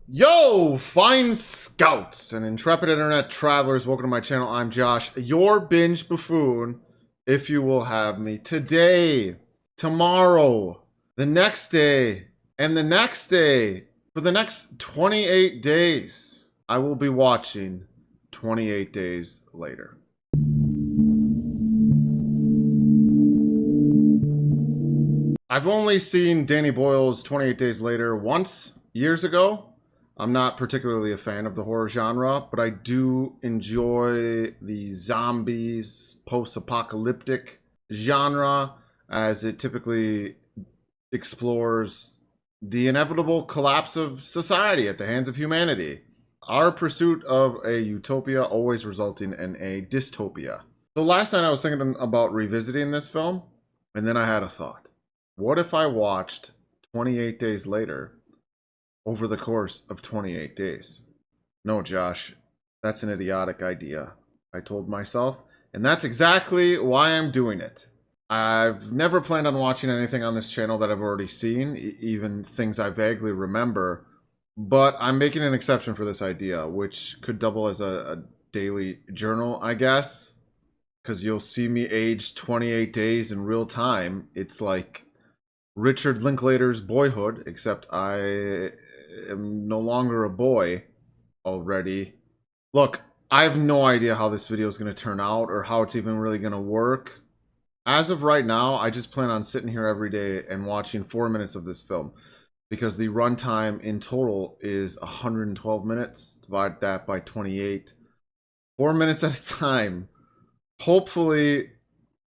Yo, fine scouts and intrepid internet travelers, welcome to my channel. I'm Josh, your binge buffoon, if you will have me. Today, tomorrow, the next day, and the next day, for the next 28 days, I will be watching 28 Days Later. I've only seen Danny Boyle's 28 Days Later once, years ago. I'm not particularly a fan of the horror genre, but I do enjoy the zombies, post-apocalyptic genre, as it typically explores the inevitable collapse of society at the hands of humanity. Our pursuit of a utopia always resulting in a dystopia. So last night I was thinking about revisiting this film, and then I had a thought. What if I watched 28 Days Later over the course of 28 days? No, Josh, that's an idiotic idea, I told myself, and that's exactly why I'm doing it. I've never planned on watching anything on this channel that I've already seen, even things I vaguely remember, but I'm making an exception for this idea, which could double as a daily journal, I guess, because you'll see me age 28 days in real time. It's like Richard Linklater's Boyhood, except I am no longer a boy already. Look, I have no idea how this video is going to turn out or how it's even really going to work. As of right now, I just plan on sitting here every day and watching 4 minutes of this film, because the runtime in total is 112 minutes. Divide that by 28. 4 minutes at a time. Hopefully,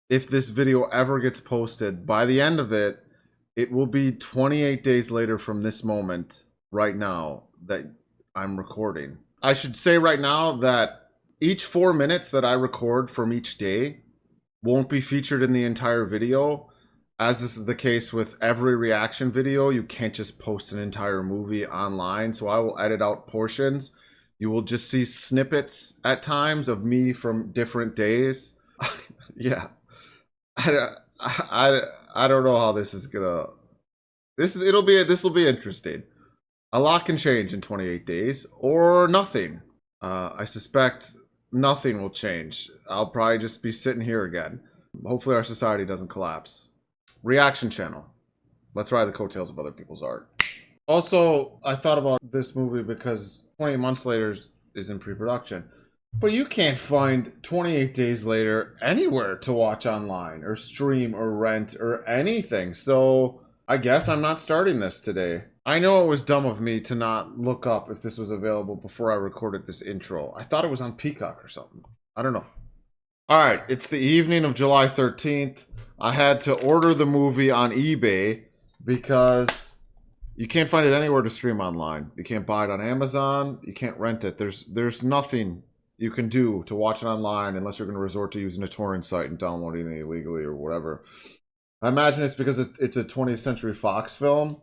if this video ever gets posted, by the end of it, it will be 28 days later from this moment, right now, that I'm recording. I should say right now that each 4 minutes that I record from each day won't be featured in the entire video. As this is the case with every reaction video, you can't just post an entire movie online, so I will edit out portions. You will just see snippets at times of me from different days. Yeah. I don't know how this is gonna. This will be interesting. A lot can change in 28 days, or nothing. I suspect nothing will change. I'll probably just be sitting here again. Hopefully our society doesn't collapse. Reaction channel. Let's ride the coattails of other people's art. Also, I thought about this movie because 28 months later is in pre-production. But you can't find 28 Days Later anywhere to watch online, or stream, or rent, or anything. So I guess I'm not starting this today. I know it was dumb of me to not look up if this was available before I recorded this intro. I thought it was on Peacock or something. I don't know. Alright, it's the evening of July 13th. I had to order the movie on eBay because you can't find it anywhere to stream online. You can't buy it on Amazon. You can't rent it. There's nothing you can do to watch it online unless you're going to resort to using a torrent site and downloading it illegally or whatever. I imagine it's because it's a 20th Century Fox film.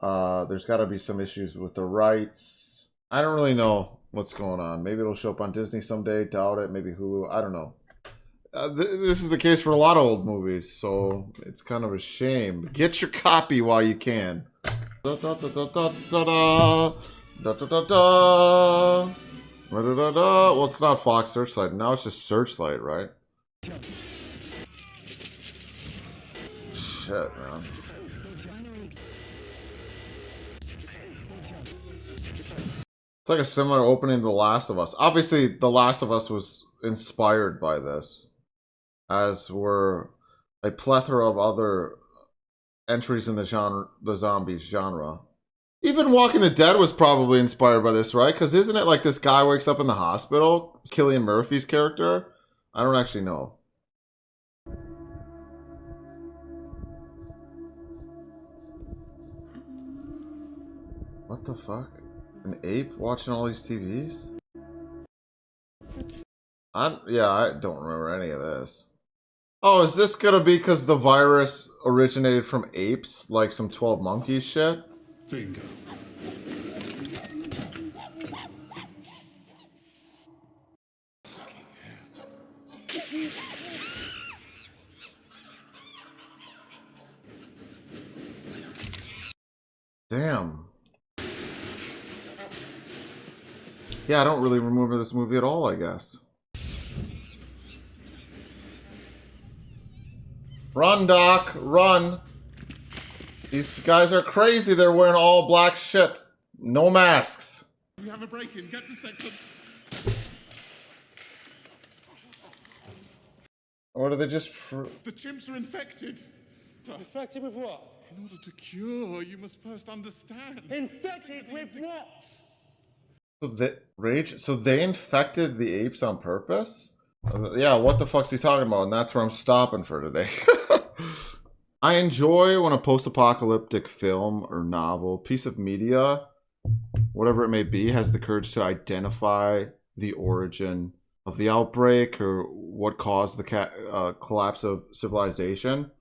There's got to be some issues with the rights. I don't really know what's going on. Maybe it'll show up on Disney someday. Doubt it. Maybe Hulu. I don't know. This is the case for a lot of old movies, so it's kind of a shame. Get your copy while you can. Da, da, da, da, da, da, da. Da, da, da, da. Da, da, da, da. Well, it's not Fox Searchlight. Now it's just Searchlight, right? Shit, man. It's like a similar opening to The Last of Us. Obviously, The Last of Us was inspired by this, as were a plethora of other entries in the zombies genre. Even Walking the Dead was probably inspired by this, right? Because isn't it like this guy wakes up in the hospital? Cillian Murphy's character? I don't actually know. What the fuck? An ape watching all these TVs? Yeah, I don't remember any of this. Oh, is this gonna be because the virus originated from apes? Like some 12 Monkeys shit? Bingo. Damn. Yeah, I don't really remember this movie at all, I guess. Run, Doc, run. These guys are crazy. They're wearing all black shit. No masks. We have a break-in. Get to section. Or do they just... The chimps are infected. Infected with what? In order to cure, you must first understand. Infected with what? So they infected the apes on purpose? Yeah, what the fuck's he talking about? And that's where I'm stopping for today. I enjoy when a post-apocalyptic film or novel, piece of media, whatever it may be, has the courage to identify the origin of the outbreak or what caused the collapse of civilization.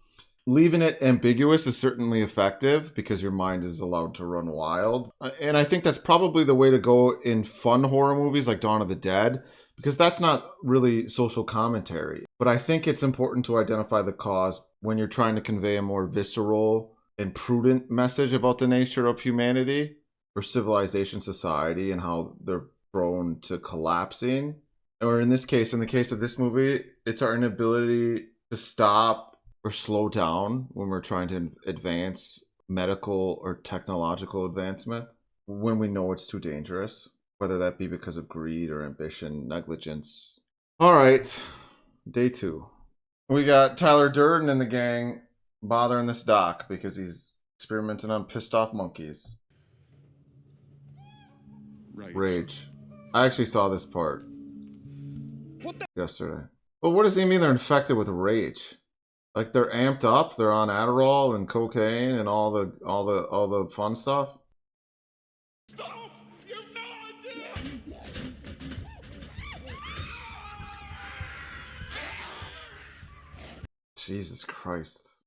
Leaving it ambiguous is certainly effective because your mind is allowed to run wild. And I think that's probably the way to go in fun horror movies like Dawn of the Dead, because that's not really social commentary. But I think it's important to identify the cause when you're trying to convey a more visceral and prudent message about the nature of humanity or civilization, society, and how they're prone to collapsing. Or in this case, in the case of this movie, it's our inability to stop or slow down when we're trying to advance medical or technological advancement when we know it's too dangerous, whether that be because of greed or ambition, negligence. All right, day 2. We got Tyler Durden and the gang bothering this doc because he's experimenting on pissed off monkeys. Rage. I actually saw this part yesterday. But what does he mean they're infected with rage? Like they're amped up, they're on Adderall and cocaine and all the fun stuff? Stop! You've no idea! Jesus Christ.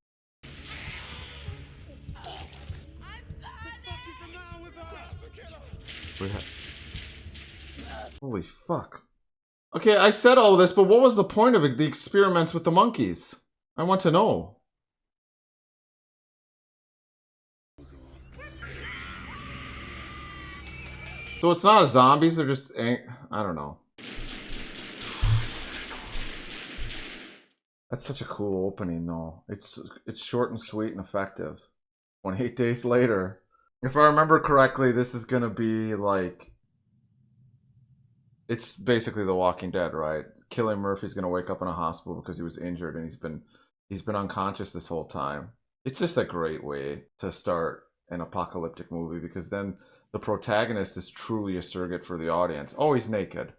Holy fuck. Okay, I said all this, but what was the point of it, the experiments with the monkeys? I want to know. So it's not zombies, they're just... I don't know. That's such a cool opening, though. It's short and sweet and effective. 28 days later. If I remember correctly, this is gonna be like... It's basically The Walking Dead, right? Cillian Murphy's gonna wake up in a hospital because he was injured and he's been unconscious this whole time. It's just a great way to start an apocalyptic movie because then the protagonist is truly a surrogate for the audience. Oh, he's naked.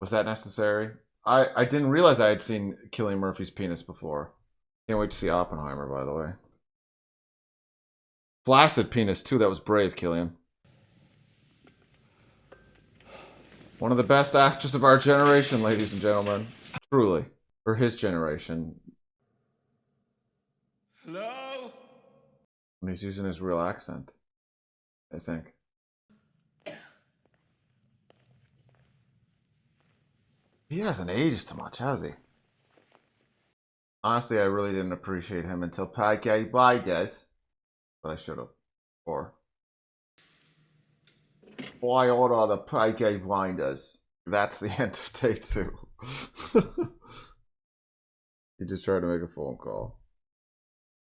Was that necessary? I didn't realize I had seen Cillian Murphy's penis before. Can't wait to see Oppenheimer, by the way. Flaccid penis, too. That was brave, Cillian. One of the best actors of our generation, ladies and gentlemen. Truly. For his generation. Hello? And he's using his real accent, I think. He hasn't aged much, has he? Honestly, I really didn't appreciate him until Peaky Blinders. But I should have. Or... Why order the Peaky Blinders? That's the end of day 2. He just tried to make a phone call.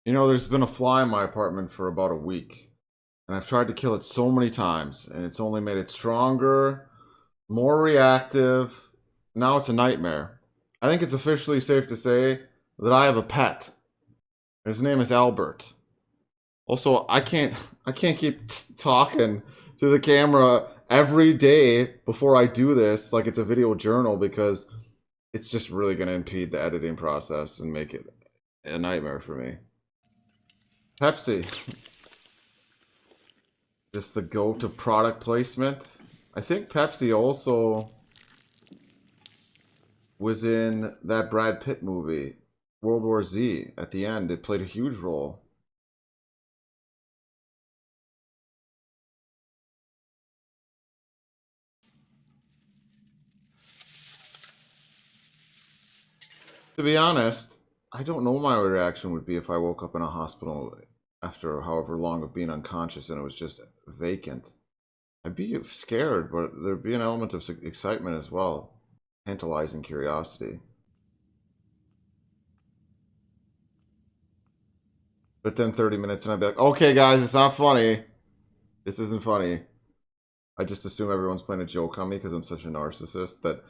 You know, there's been a fly in my apartment for about a week. And I've tried to kill it so many times. And it's only made it stronger, more reactive. Now it's a nightmare. I think it's officially safe to say that I have a pet. His name is Albert. Also, I can't keep talking to the camera every day before I do this like it's a video journal because it's just really going to impede the editing process and make it a nightmare for me. Pepsi. Just the go-to product placement. I think Pepsi also was in that Brad Pitt movie, World War Z. At the end, it played a huge role. To be honest, I don't know what my reaction would be if I woke up in a hospital after however long of being unconscious and it was just vacant. I'd be scared, but there'd be an element of excitement as well. Tantalizing curiosity. But then 30 minutes and I'd be like, okay guys, it's not funny. This isn't funny. I just assume everyone's playing a joke on me because I'm such a narcissist that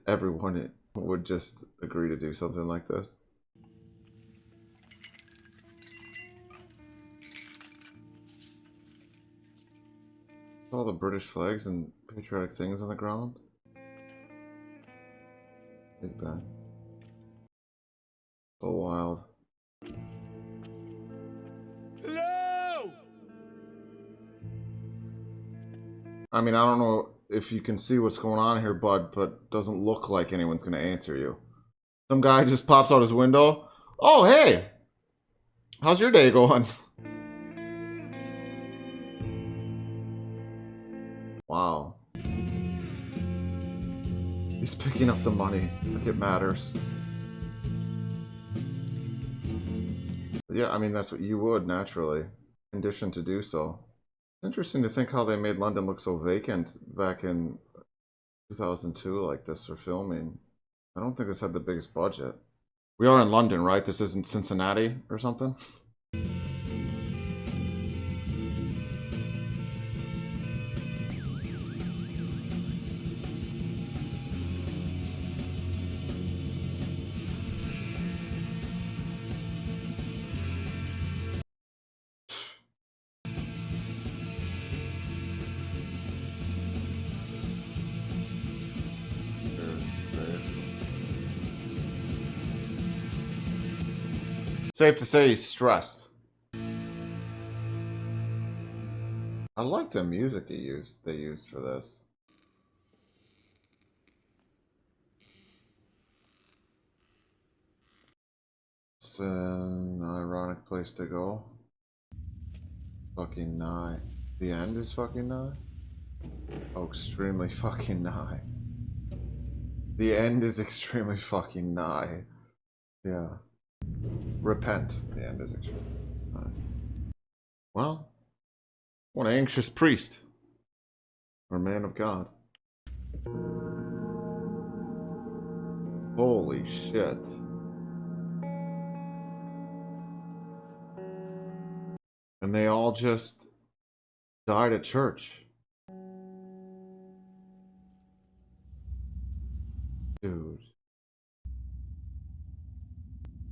everyone would just agree to do something like this. All the British flags and patriotic things on the ground. Big Ben. So wild. Hello! I mean, I don't know if you can see what's going on here, bud, but doesn't look like anyone's going to answer you. Some guy just pops out his window. Oh, hey! How's your day going? Wow. He's picking up the money like it matters. But yeah, I mean, that's what you would, naturally. Conditioned to do so. It's interesting to think how they made London look so vacant back in 2002 like this for filming. I don't think this had the biggest budget. We are in London, right? This isn't Cincinnati or something? Safe to say he's stressed. I like the music they used for this. It's an ironic place to go. Fucking nigh. The end is fucking nigh? Oh, extremely fucking nigh. The end is extremely fucking nigh. Yeah. Repent. The end is extremely nigh. Well, what an anxious priest. Or man of God. Holy shit. And they all just died at church. Dude.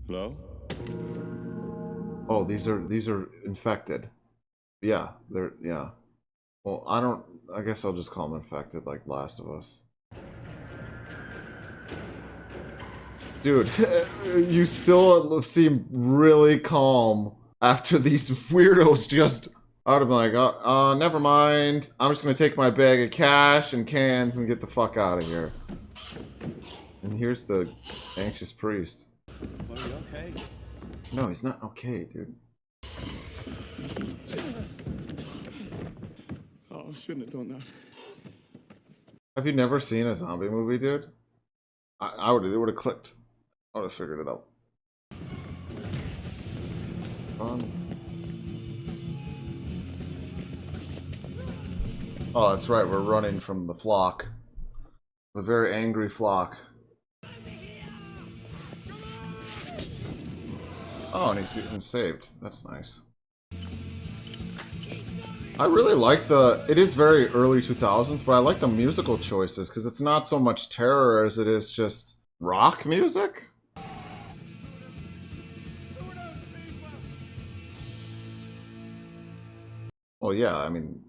Hello? Oh, these are infected. Yeah, yeah. Well, I guess I'll just call them infected like Last of Us. Dude, you still seem really calm after these weirdos just... I would have been like, never mind. I'm just gonna take my bag of cash and cans and get the fuck out of here. And here's the anxious priest. Are you okay? No, he's not okay, dude. Oh, I shouldn't have done that. Have you never seen a zombie movie, dude? It would have clicked. I would have figured it out. Fun. Oh, that's right. We're running from the flock. The very angry flock. Oh, and he's getting saved. That's nice. I really like it is very early 2000s, but I like the musical choices because it's not so much terror as it is just rock music. Well, yeah, I mean...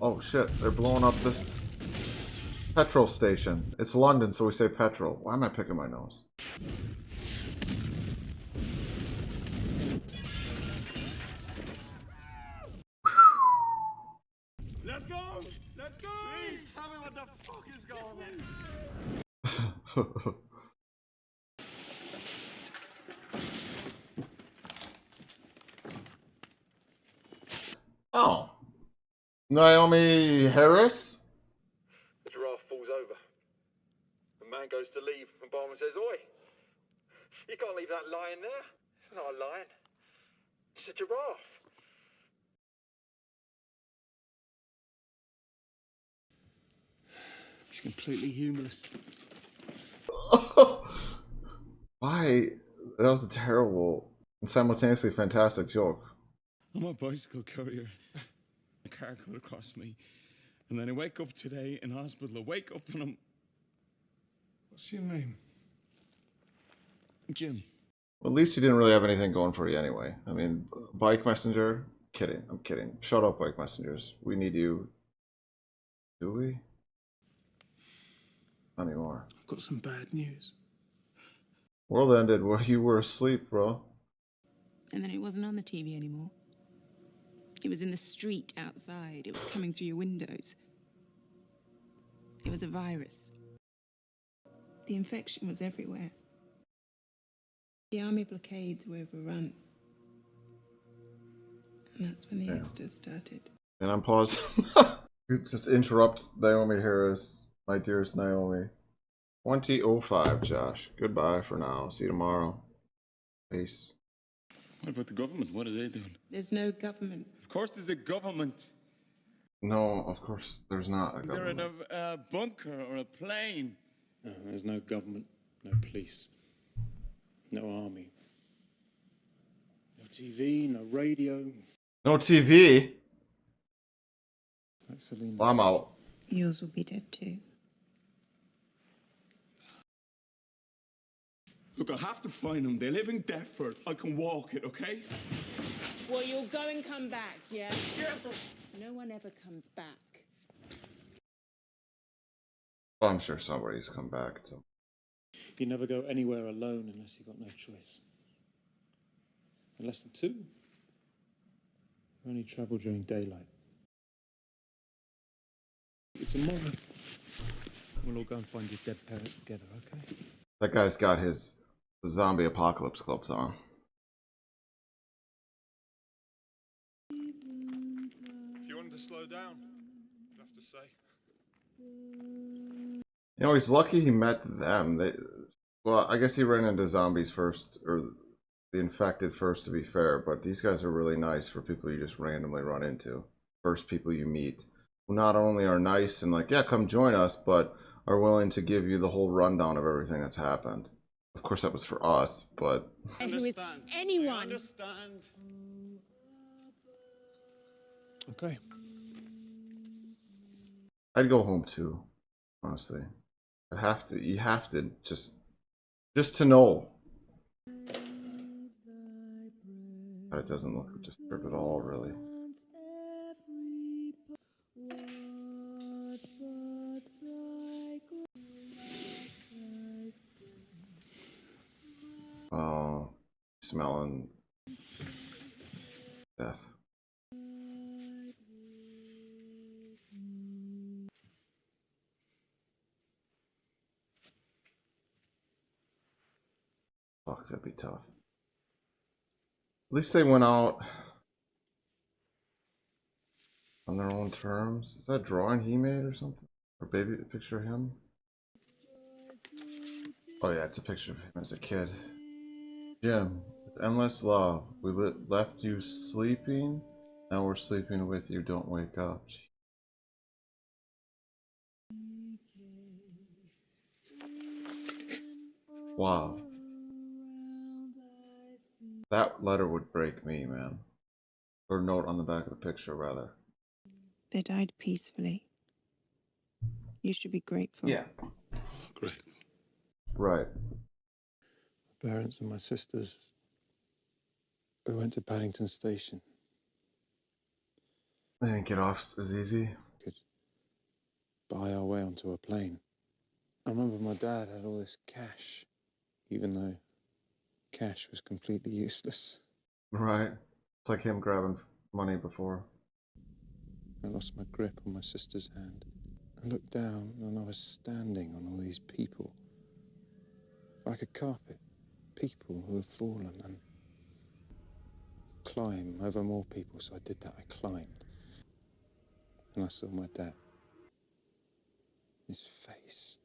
Oh shit, they're blowing up this petrol station. It's London, so we say petrol. Why am I picking my nose? Let's go! Let's go! Please tell me what the fuck is going on. Oh. Naomie Harris? The giraffe falls over. The man goes to leave, and barman says, "Oi, you can't leave that lion there. It's not a lion. It's a giraffe." He's completely humorless. Why? That was a terrible and simultaneously fantastic joke. I'm a bicycle courier. A car cut across me. And then I wake up today in hospital. I wake up and I'm... What's your name? Jim. Well, at least you didn't really have anything going for you anyway. I mean, Bike Messenger? Kidding. I'm kidding. Shut up, Bike Messengers. We need you. Do we? Not anymore. I've got some bad news. World ended while you were asleep, bro. And then it wasn't on the TV anymore. It was in the street outside. It was coming through your windows. It was a virus. The infection was everywhere. The army blockades were overrun. And that's when the extras started. And I'm pausing. You just interrupt Naomie Harris, my dearest Naomie. 20:05, Josh. Goodbye for now. See you tomorrow. Peace. What about the government? What are they doing? There's no government. Of course there's a government. No, of course there's not a They're in government. a bunker or a plane. No, there's no government, no police, no army, no TV, no radio. No TV? Like Cillian. Well, I'm out. Yours will be dead too. Look, I have to find them. They live in Deptford. I can walk it, okay? Well, you'll go and come back, yeah? No one ever comes back. Well, I'm sure somebody's come back. So. You never go anywhere alone unless you've got no choice. And less than two. You only travel during daylight. It's a morrow. We'll all go and find your dead parents together, okay? That guy's got his zombie apocalypse gloves on. If you wanted to slow down, I'd have to say. You know, he's lucky he met them. Well, I guess he ran into zombies first, or the infected first, to be fair, but these guys are really nice for people you just randomly run into. First people you meet, who not only are nice and like, yeah, come join us, but are willing to give you the whole rundown of everything that's happened. Of course, that was for us, but... With anyone. I understand. Okay. I'd go home too, honestly. I'd have to. You have to just to know that it doesn't look disturbed at all, really. Oh, smelling death. Fuck, that'd be tough. At least they went out on their own terms. Is that a drawing he made or something? Or baby picture of him? Oh yeah, it's a picture of him as a kid. Jim, with endless love, we left you sleeping. Now we're sleeping with you. Don't wake up. Wow. That letter would break me, man. Or note on the back of the picture, rather. They died peacefully. You should be grateful. Yeah. Great. Right. My parents and my sisters, we went to Paddington Station. They didn't get off as easy. Could buy our way onto a plane. I remember my dad had all this cash, even though cash was completely useless. Right. It's like him grabbing money before. I lost my grip on my sister's hand. I looked down and I was standing on all these people. Like a carpet. People who have fallen, and climb over more people, so I did that. I climbed. And I saw my dad. His face.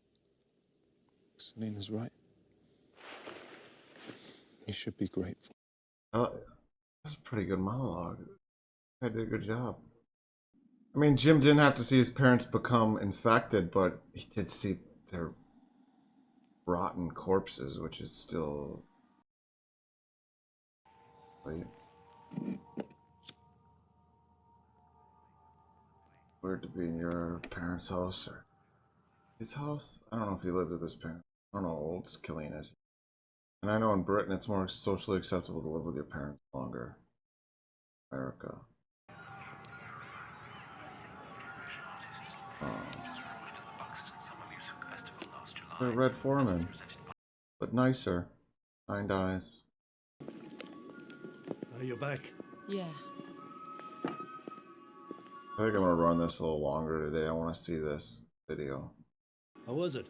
Selina's right. You should be grateful. That's a pretty good monologue. I did a good job. I mean, Jim didn't have to see his parents become infected, but he did see their rotten corpses, which is still... Wait. Weird to be in your parents' house or his house? I don't know if he lived with his parents. I don't know how old Cillian is. And I know in Britain it's more socially acceptable to live with your parents longer. America. Red Foreman, but nicer. Kind eyes. You're back. Yeah. I think I'm gonna run this a little longer today. I want to see this video. How was it?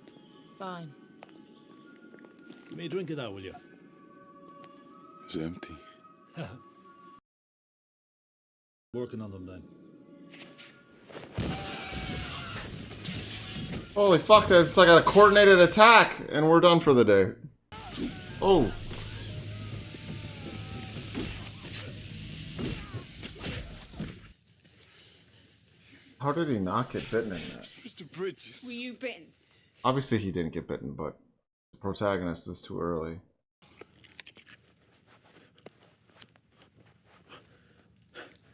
Fine. Give me a drink of that, will you? It's empty. Working on them then. Holy fuck, that's like a coordinated attack, and we're done for the day. Oh. How did he not get bitten in that? Mr. Bridges. Were you bitten? Obviously he didn't get bitten, but the protagonist is too early.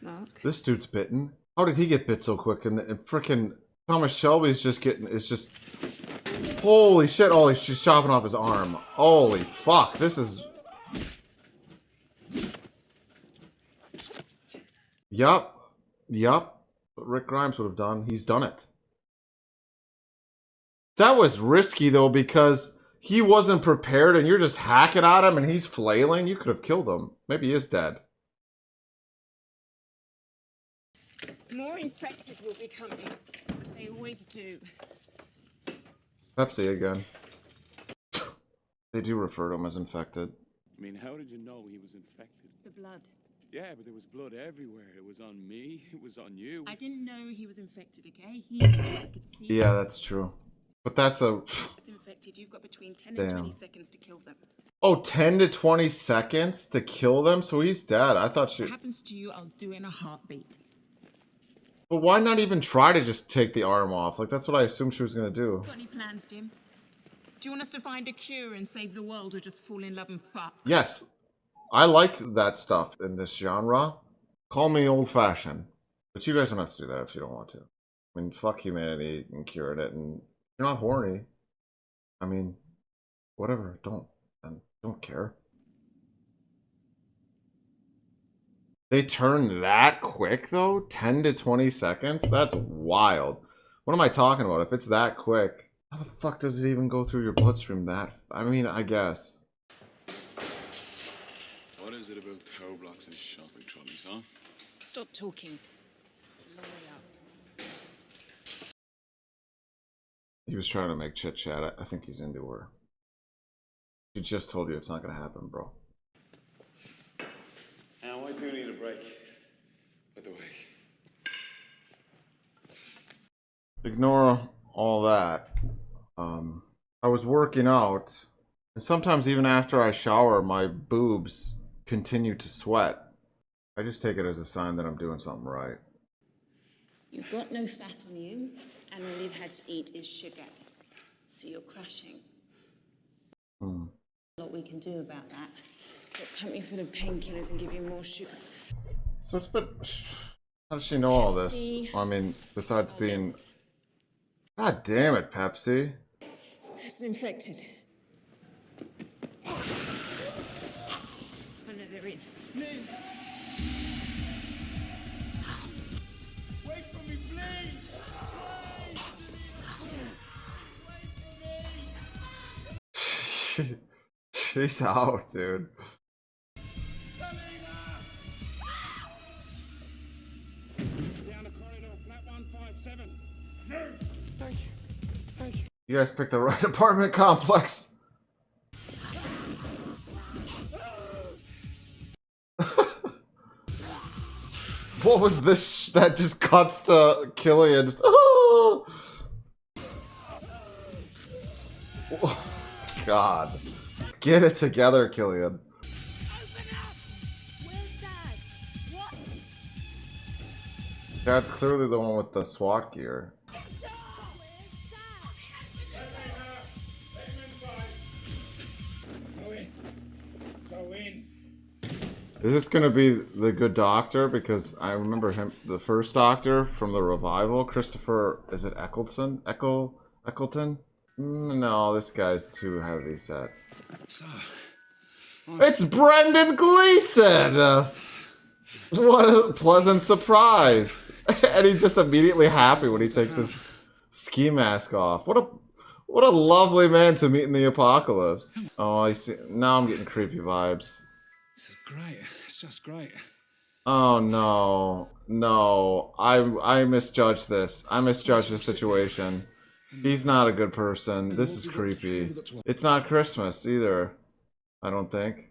Mark? This dude's bitten. How did he get bit so quick? And frickin' Thomas Shelby's just getting, it's just... Holy shit, oh, she's chopping off his arm. Holy fuck, this is... Yup. Yup. What Rick Grimes would have done. He's done it. That was risky, though, because he wasn't prepared and you're just hacking at him and he's flailing. You could have killed him. Maybe he is dead. More infected will be coming. They always do. Pepsi again. They do refer to him as infected. I mean, how did you know he was infected? The blood. Yeah, but there was blood everywhere. It was on me. It was on you. I didn't know he was infected, okay? I could see. Yeah, that's true. But that's a... It's infected. You've got between 10 Damn. and 20 seconds to kill them. Oh, 10 to 20 seconds to kill them? So he's dead. I thought she... What happens to you, I'll do in a heartbeat. But why not even try to just take the arm off? Like, that's what I assumed she was going to do. Got any plans, Jim? Do you want us to find a cure and save the world, or just fall in love and fuck? Yes. I like that stuff in this genre. Call me old-fashioned. But you guys don't have to do that if you don't want to. I mean, fuck humanity and curing it. And you're not horny. I mean, whatever. Don't care. They turn that quick, though? 10 to 20 seconds? That's wild. What am I talking about? If it's that quick, how the fuck does it even go through your bloodstream that... I mean, I guess. What is it about tower blocks and shopping trolleys, huh? Stop talking. It's a long way up. He was trying to make chit chat. I think he's into her. She just told you it's not gonna happen, bro. Now, I do need a break. By the way. Ignore all that. I was working out, and sometimes even after I shower, my boobs continue to sweat. I just take it as a sign that I'm doing something right. You've got no fat on you, and all you've had to eat is sugar. So you're crashing. What we can do about that. So pump you full of painkillers and give you more sugar. So it's been... How does she know all this? I mean, besides being... God damn it, Pepsi. That's infected. Oh no, they're in. Move! Wait for me, please! She's out, dude. Down the corridor, flat 157. Move! Thank you. Thank you. You guys picked the right apartment complex. What was this that just cuts to Cillian? Just, oh! God. Get it together, Cillian. Open up! Where's Dad? What? That's clearly the one with the SWAT gear. Go in. Go in. Is this gonna be the good doctor? Because I remember him, the first doctor from the revival, Christopher, is it Eccleston? Eccleston? No, this guy's too heavy set. So, It's Brendan Gleeson! What a pleasant surprise! And he's just immediately happy when he takes his ski mask off. What a lovely man to meet in the apocalypse. Oh, I see. Now I'm getting creepy vibes. this is great. It's just great. Oh no, no! I misjudged this. I misjudged the situation. He's not a good person. This is creepy. It's not Christmas either. I don't think.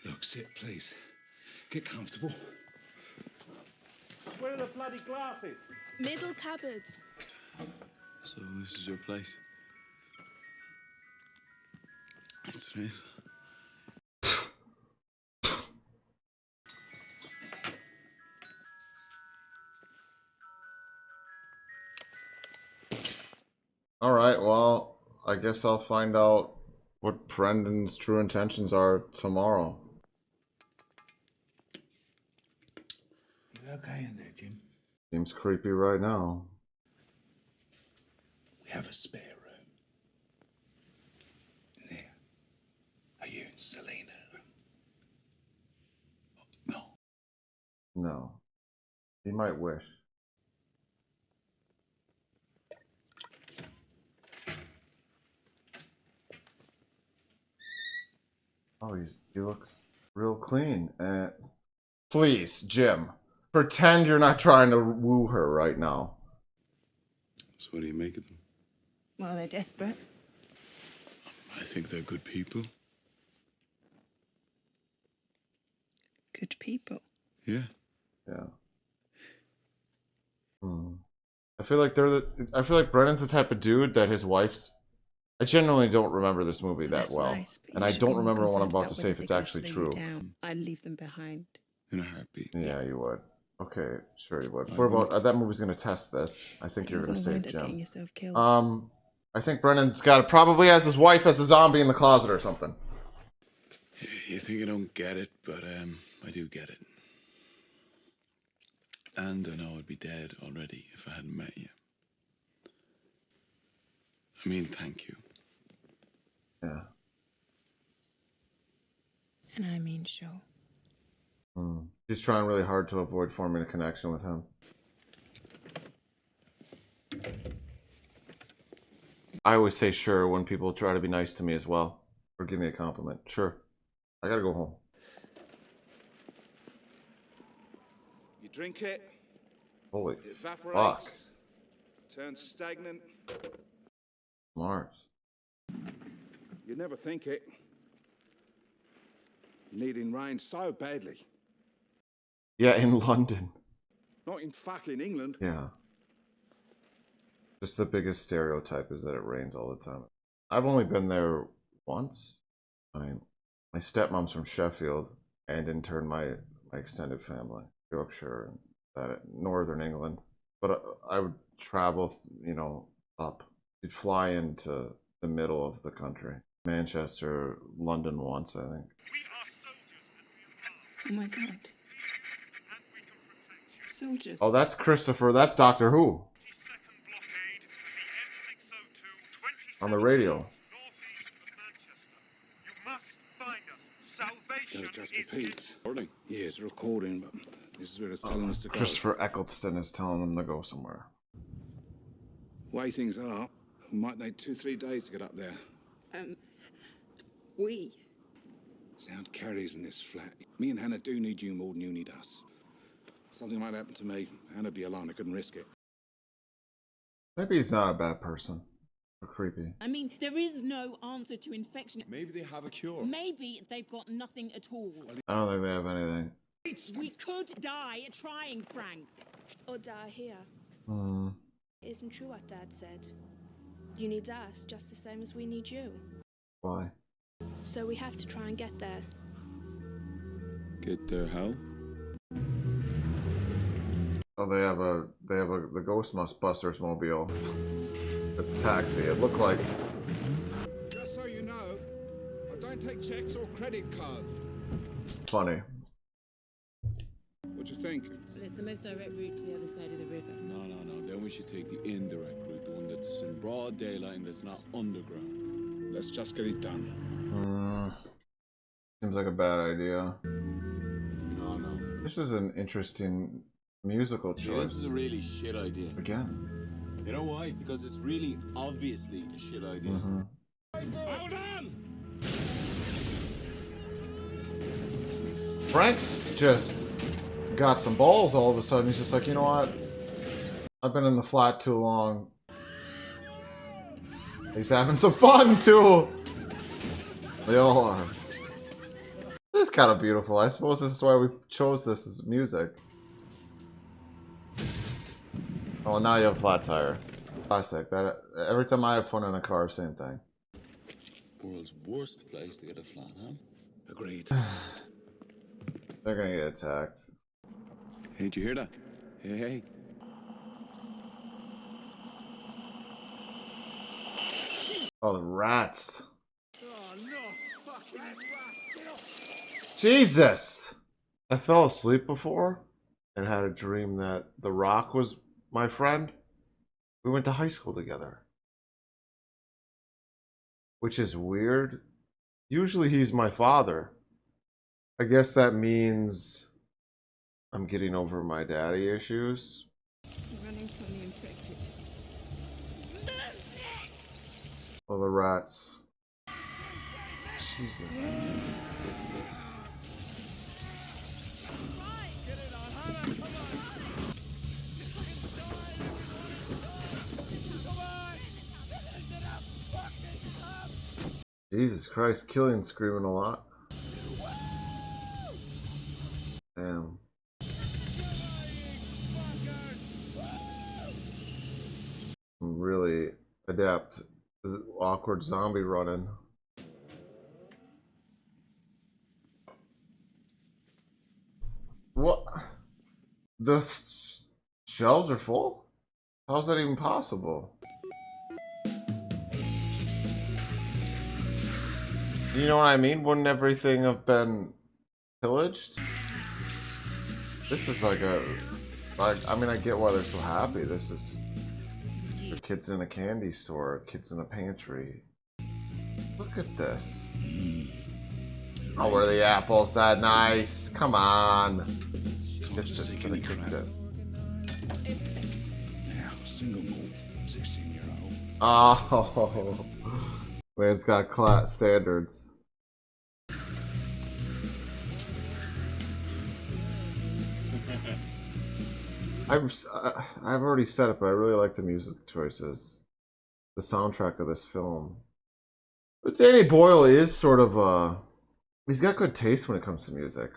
Look, sit, please. Get comfortable. Where are the bloody glasses? Middle cupboard. So this is your place? It's nice. Alright, well, I guess I'll find out what Brendan's true intentions are tomorrow. You okay in there, Jim? Seems creepy right now. We have a spare room. In there. Are you and Selena? No. No. He might wish. Oh, he looks real clean. Please, Jim, pretend you're not trying to woo her right now. So what do you make of them? Well, they're desperate. I think they're good people. Good people. Yeah. Yeah. I feel like I feel like Brennan's the type of dude that his wife's. I genuinely don't remember this movie that That's well, nice, but and you I should don't be more remember what I'm concerned about to say if whether it's they're gonna actually slow you true. down. I'd leave them behind. In a heartbeat. Yeah, you would. Okay, sure you would. I What would. about that movie's gonna test this? I think you're gonna save wind up getting Jim. yourself killed. I think Brennan's probably has his wife as a zombie in the closet or something. You think I don't get it, but I do get it. And I know I'd be dead already if I hadn't met you. I mean, thank you. Yeah. And I mean, sure. She's trying really hard to avoid forming a connection with him. I always say sure when people try to be nice to me as well. Or give me a compliment. Sure. I gotta go home. You drink it, Holy it evaporates, fuck. turns stagnant. Smart. You never think it. Needing rain so badly. Yeah, in London. Not in fucking England. Yeah. Just the biggest stereotype is that it rains all the time. I've only been there once. I mean, my stepmom's from Sheffield, and in turn my extended family, Yorkshire and that northern England. But I would travel, up. You'd fly into the middle of the country. Manchester, London once, I think. Oh my god. Soldiers. Oh, that's Christopher. That's Doctor Who. On the radio. Just repeat. Recording. Yeah, it's recording, but this is where it's telling us to go. Christopher Eccleston is telling them to go somewhere. Way things are, we might need 2-3 days to get up there. We. Sound carries in this flat. Me and Hannah do need you more than you need us. Something might happen to me. Hannah'd be alone. I couldn't risk it. Maybe he's not a bad person. Or creepy. I mean, there is no answer to infection. Maybe they have a cure. Maybe they've got nothing at all. I don't think they have anything. We could die trying, Frank. Or die here. It isn't true what Dad said. You need us just the same as we need you. Why? So we have to try and get there. Get there how? Oh, they have the Ghostbusters mobile. It's a taxi. It looked like. Just so you know, I don't take checks or credit cards. Funny. What do you think? Well, it's the most direct route to the other side of the river. No. Then we should take the indirect route, the one that's in broad daylight and that's not underground. Let's just get it done. Seems like a bad idea. No. This is an interesting musical See, choice. this is a really shit idea. Again. You know why? Because it's really obviously a shit idea. Hold on! Frank's just got some balls all of a sudden. He's just like, you know what? I've been in the flat too long. He's having some fun too. They all are. It's kind of beautiful. I suppose this is why we chose this as music. Oh, now you have a flat tire. Classic. That every time I have fun in a car, same thing. World's worst place to get a flat, huh? Agreed. They're gonna get attacked. Hey, did you hear that? Hey. Oh, the rats. Oh no! Fucking rat! Get off! Jesus! I fell asleep before and had a dream that The Rock was my friend. We went to high school together. Which is weird. Usually he's my father. I guess that means I'm getting over my daddy issues. Running from the infected. Oh, the rats. Jesus. Jesus Christ, Cillian's screaming a lot. Damn. I'm really adept. This is awkward zombie running. What? The shelves are full? How's that even possible? You know what I mean? Wouldn't everything have been pillaged? This is like a... I mean, I get why they're so happy. This is... The kids in a candy store, kids in a pantry. Look at this. Oh, were the apples that nice? Come on. Distance to the kicked it. Now, single malt, 16-year-old. Oh, man's got class standards. I've already said it, but I really like the music choices, the soundtrack of this film. But Danny Boyle is sort of he's got good taste when it comes to music.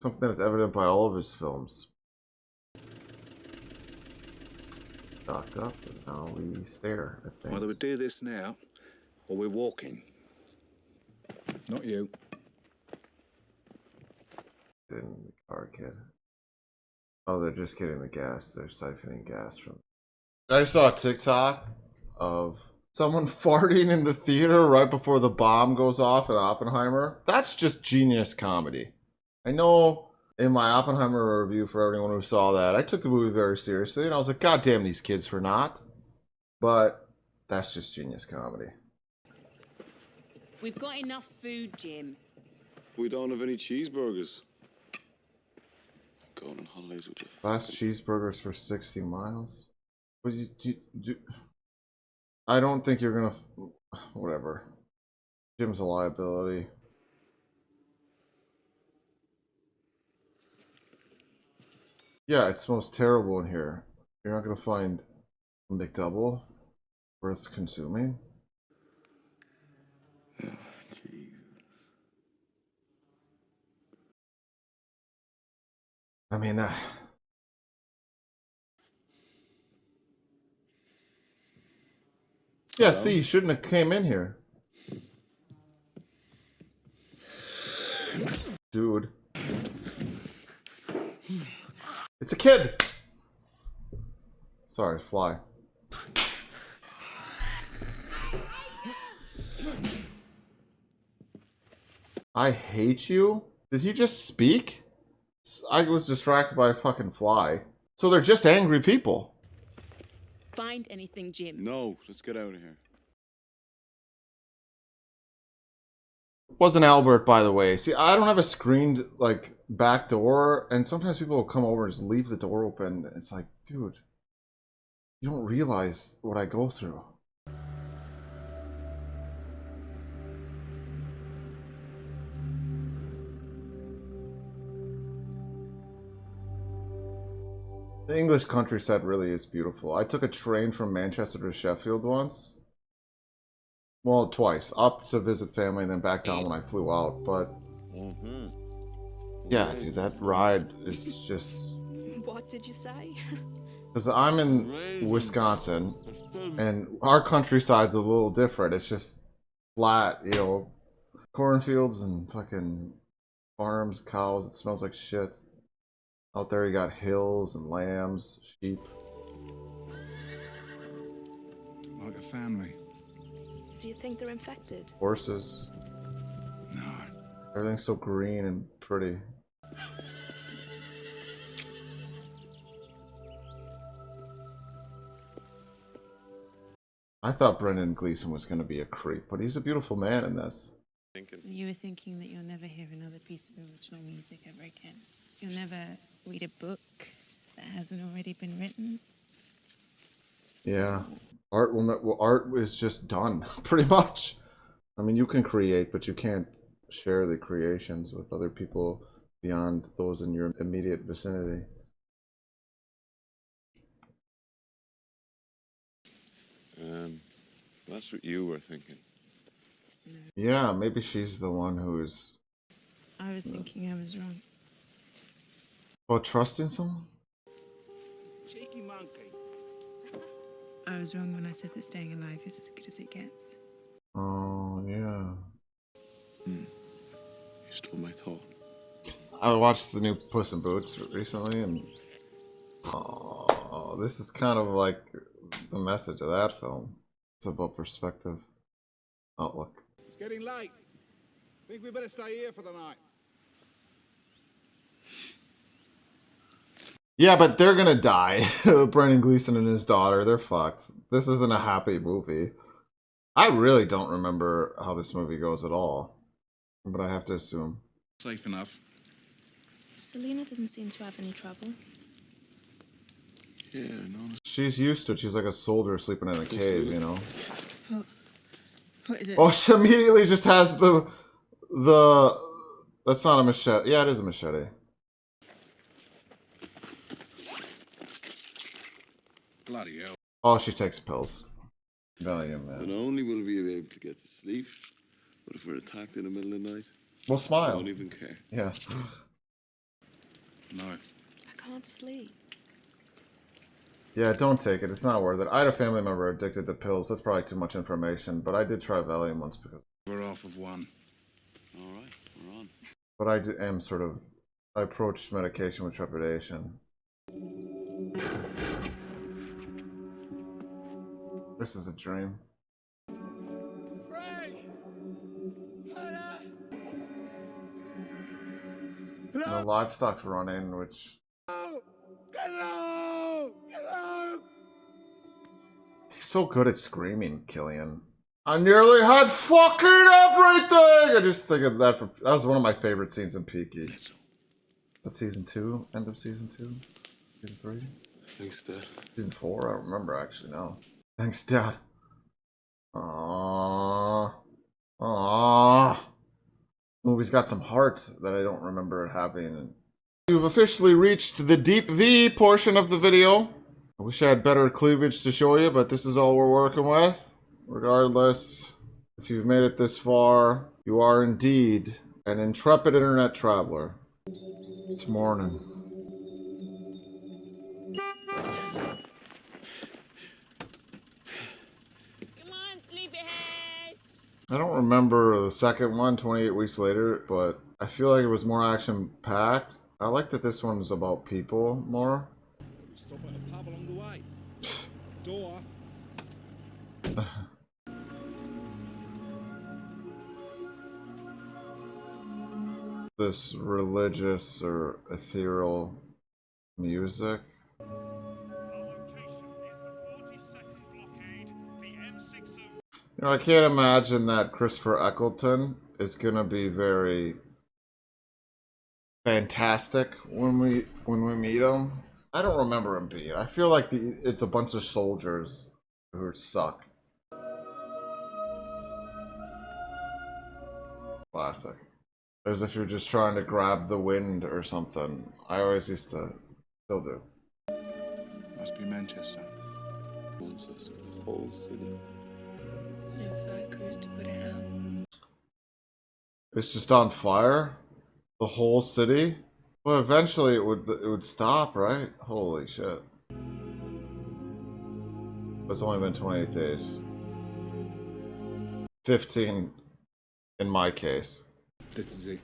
Something that is evident by all of his films. Stocked up, and now we stare at things. Whether we do this now, or we're walking. Not you. Get in the car, kid. Oh, they're just getting the gas. They're siphoning gas from... I saw a TikTok of someone farting in the theater right before the bomb goes off at Oppenheimer. That's just genius comedy. I know in my Oppenheimer review for everyone who saw that, I took the movie very seriously, and I was like, God damn these kids for not. But that's just genius comedy. We've got enough food, Jim. We don't have any cheeseburgers. Going on holidays with you. Last cheeseburgers for 60 miles? But I don't think you're gonna... Whatever. Jim's a liability. Yeah, it smells terrible in here. You're not gonna find a McDouble worth consuming? I mean, yeah, see, you shouldn't have came in here. Dude. It's a kid! Sorry, fly. I hate you? Did he just speak? I was distracted by a fucking fly. So they're just angry people. Find anything, Jim. No, let's get out of here. Wasn't Albert, by the way. See, I don't have a screened, like, back door, and sometimes people will come over and just leave the door open. It's like, dude, you don't realize what I go through. The English countryside really is beautiful. I took a train from Manchester to Sheffield once. Well, twice. Up to visit family and then back down when I flew out. But, yeah, dude, that ride is just... What did you say? Because I'm in Wisconsin, and our countryside's a little different. It's just flat, you know, cornfields and fucking farms, cows. It smells like shit. Out there you got hills and lambs, sheep. Like a family. Do you think they're infected? Horses. No. Everything's so green and pretty. I thought Brendan Gleeson was going to be a creep, but he's a beautiful man in this. You were thinking that you'll never hear another piece of original music ever again. You'll never read a book that hasn't already been written. Yeah, art will not, well, art is just done, pretty much. I mean, you can create, but you can't share the creations with other people beyond those in your immediate vicinity. That's what you were thinking. Yeah, maybe she's the one who's... I was thinking I was wrong. About trusting someone? Cheeky monkey. I was wrong when I said that staying alive is as good as it gets. Oh, yeah. You stole my thought. I watched the new Puss in Boots recently, and... Oh, this is kind of like the message of that film. It's about perspective. Outlook. It's getting late. Think we better stay here for the night. Yeah, but they're gonna die. Brendan Gleeson and his daughter, they're fucked. This isn't a happy movie. I really don't remember how this movie goes at all. But I have to assume. Safe enough. Selena doesn't seem to have any trouble. Yeah, no. She's used to it. She's like a soldier sleeping in a cave, you know? What is it? Oh, she immediately just has the... That's not a machete. Yeah, it is a machete. Bloody hell. Oh, she takes pills. Valium, man. Not only will we be able to get to sleep, but if we're attacked in the middle of the night, We'll I smile. won't even care. Yeah. No. I can't sleep. Yeah, don't take it. It's not worth it. I had a family member addicted to pills. That's probably too much information, but I did try Valium once because... We're off of one. All right, we're on. But I am sort of... I approach medication with trepidation. This is a dream. The livestock's running, which... He's so good at screaming, Cillian. I nearly had fucking everything! I just think of that. That was one of my favorite scenes in Peaky. That's season 2? End of season 2? Season 3? Thanks, Dad. Season 4? I don't remember actually now. Thanks, Dad. Aww. Aww. Movie's got some heart that I don't remember it having. You've officially reached the deep V portion of the video. I wish I had better cleavage to show you, but this is all we're working with. Regardless, if you've made it this far, you are indeed an intrepid internet traveler. It's morning. Come on, sleepyhead! I don't remember the second one, 28 Weeks Later, but I feel like it was more action-packed. I like that this one's about people more. Stop at a pub along the way. Door. This religious or ethereal music. You know, I can't imagine that Christopher Eccleston is gonna be very fantastic when we meet him. I don't remember him being. I feel like it's a bunch of soldiers who suck. Classic. As if you're just trying to grab the wind or something. I always used to, still do. Must be Manchester. Manchester, the whole city. No fire crews to put it out. It's just on fire? The whole city? Well, eventually it would stop, right? Holy shit. It's only been 28 days. 15 in my case. This is it.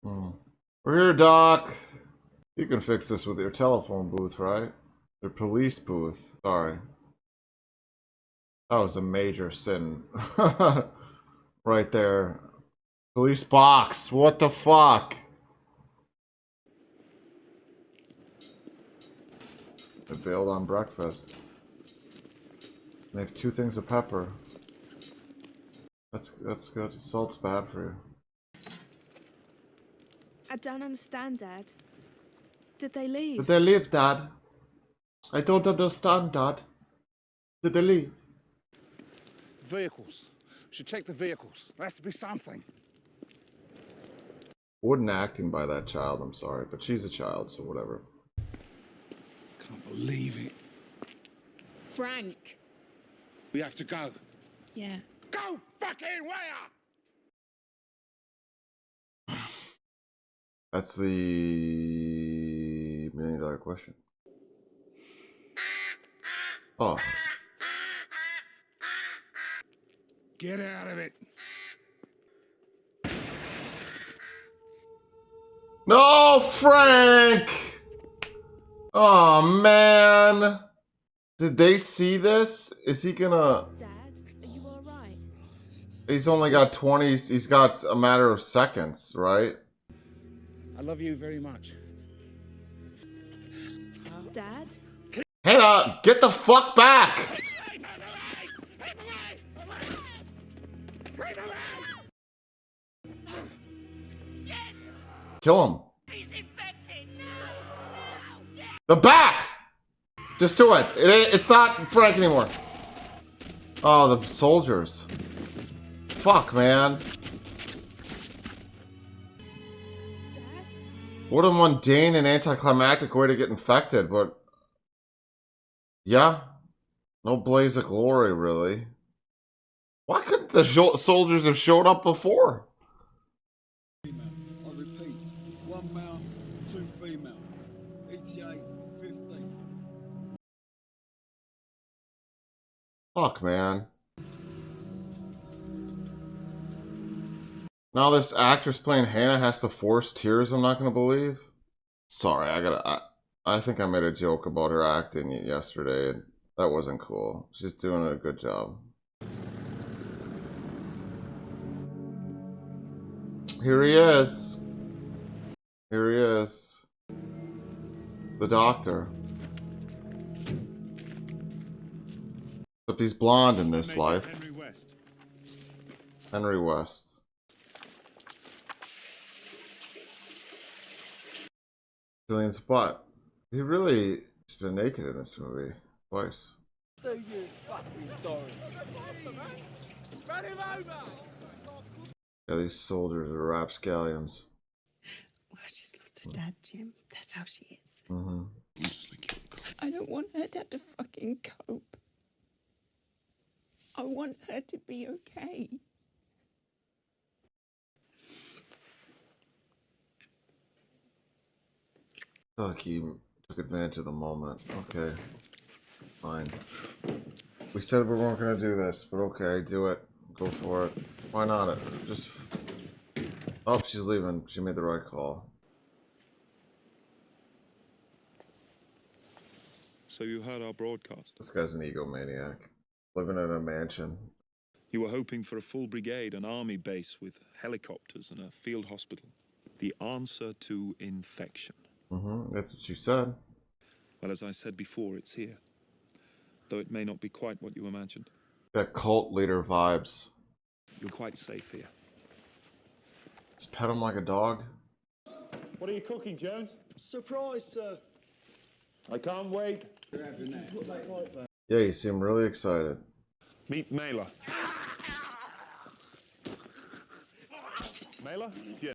We're here, Doc. You can fix this with your telephone booth, right? Your police booth. Sorry. That was a major sin. Right there. Police box. What the fuck? They bailed on breakfast. They have 2 things of pepper. That's good. Salt's bad for you. I don't understand, Dad. Did they leave? Did they leave, Dad? I don't understand, Dad. Did they leave? Vehicles. Should check the vehicles. There has to be something. Wooden acting by that child, I'm sorry, but she's a child, so whatever. Can't believe it. Frank! We have to go. Yeah. Go fucking where? That's the $1 million question. Oh. Get out of it. No, Frank! Oh, man. Did they see this? Is he gonna... Dad, are you alright? He's only got 20... He's got a matter of seconds, right? I love you very much. Dad? Hannah, get the fuck back! Kill him. He's infected. The bat! Just do it. It's not Frank anymore. Oh, the soldiers. Fuck, man. Dad? What a mundane and anticlimactic way to get infected, but... Yeah. No blaze of glory, really. Why couldn't the soldiers have showed up before? I repeat, 1 male, 2 female. ETA 15. Fuck, man. Now this actress playing Hannah has to force tears I'm not gonna believe? Sorry, I think I made a joke about her acting yesterday. That wasn't cool. She's doing a good job. Here he is. Here he is. The doctor. Except he's blonde in this life. Henry West. Henry West. Cillian's butt. He really has been naked in this movie. Twice. Do you fucking Doris? Run him over! Yeah, these soldiers are rapscallions. Well, she's lost her dad, Jim. That's how she is. Mm-hmm. I don't want her to have to fucking cope. I want her to be okay. I feel like he took advantage of the moment. Okay. Fine. We said we weren't gonna do this, but okay, do it. Go for it. Why not? Just... Oh, she's leaving. She made the right call. So you heard our broadcast. This guy's an egomaniac. Living in a mansion. You were hoping for a full brigade, an army base with helicopters and a field hospital. The answer to infection. That's what you said. Well, as I said before, it's here. Though it may not be quite what you imagined. Got cult leader vibes. You're quite safe here. Just pet him like a dog. What are you cooking, Jones? Surprise, sir. I can't wait. Yeah, you seem really excited. Meet Mela. Mela? Yeah.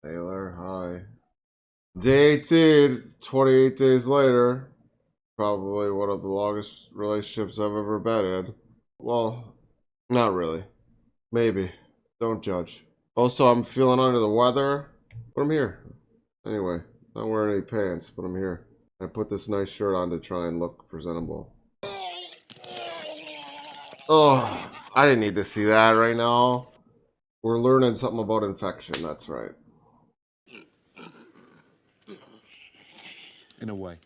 Taylor, hi. Day 18, 28 days later. Probably one of the longest relationships I've ever been in. Well, not really. Maybe. Don't judge. Also, I'm feeling under the weather, but I'm here. Anyway, not wearing any pants, but I'm here. I put this nice shirt on to try and look presentable. Oh, I didn't need to see that right now. We're learning something about infection, that's right. In a way.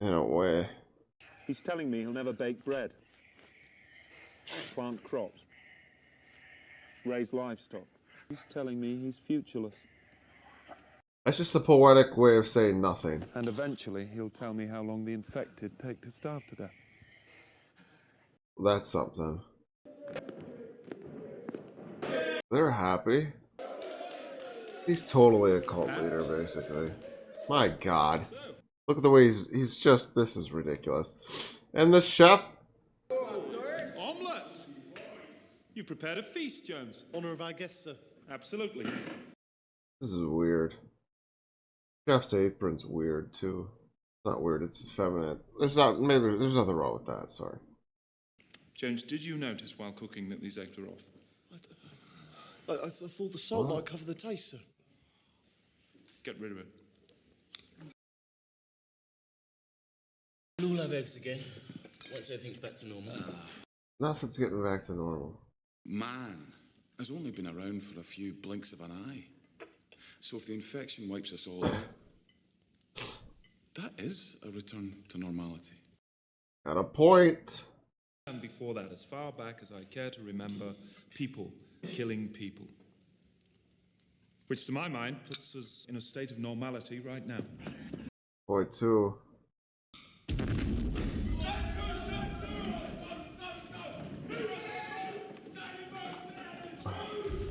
In a way. He's telling me he'll never bake bread, plant crops, raise livestock. He's telling me he's futureless. That's just a poetic way of saying nothing. And eventually he'll tell me how long the infected take to starve to death. That's something. They're happy. He's totally a cult leader, basically. My God. Look at the way he's just, this is ridiculous. And the chef. Omelette! You've prepared a feast, Jones. Honour of our guests, sir. Absolutely. This is weird. Chef's apron's weird, too. It's not weird, it's effeminate. There's nothing wrong with that, sorry. Jones, did you notice while cooking that these eggs are off? I thought the salt might cover the taste, sir. Get rid of it. We'll all have eggs again, once everything's back to normal. Nothing's getting back to normal. Man has only been around for a few blinks of an eye. So if the infection wipes us all out, that is a return to normality. Got a point. And before that, as far back as I care to remember, people killing people. Which, to my mind, puts us in a state of normality right now. Point two.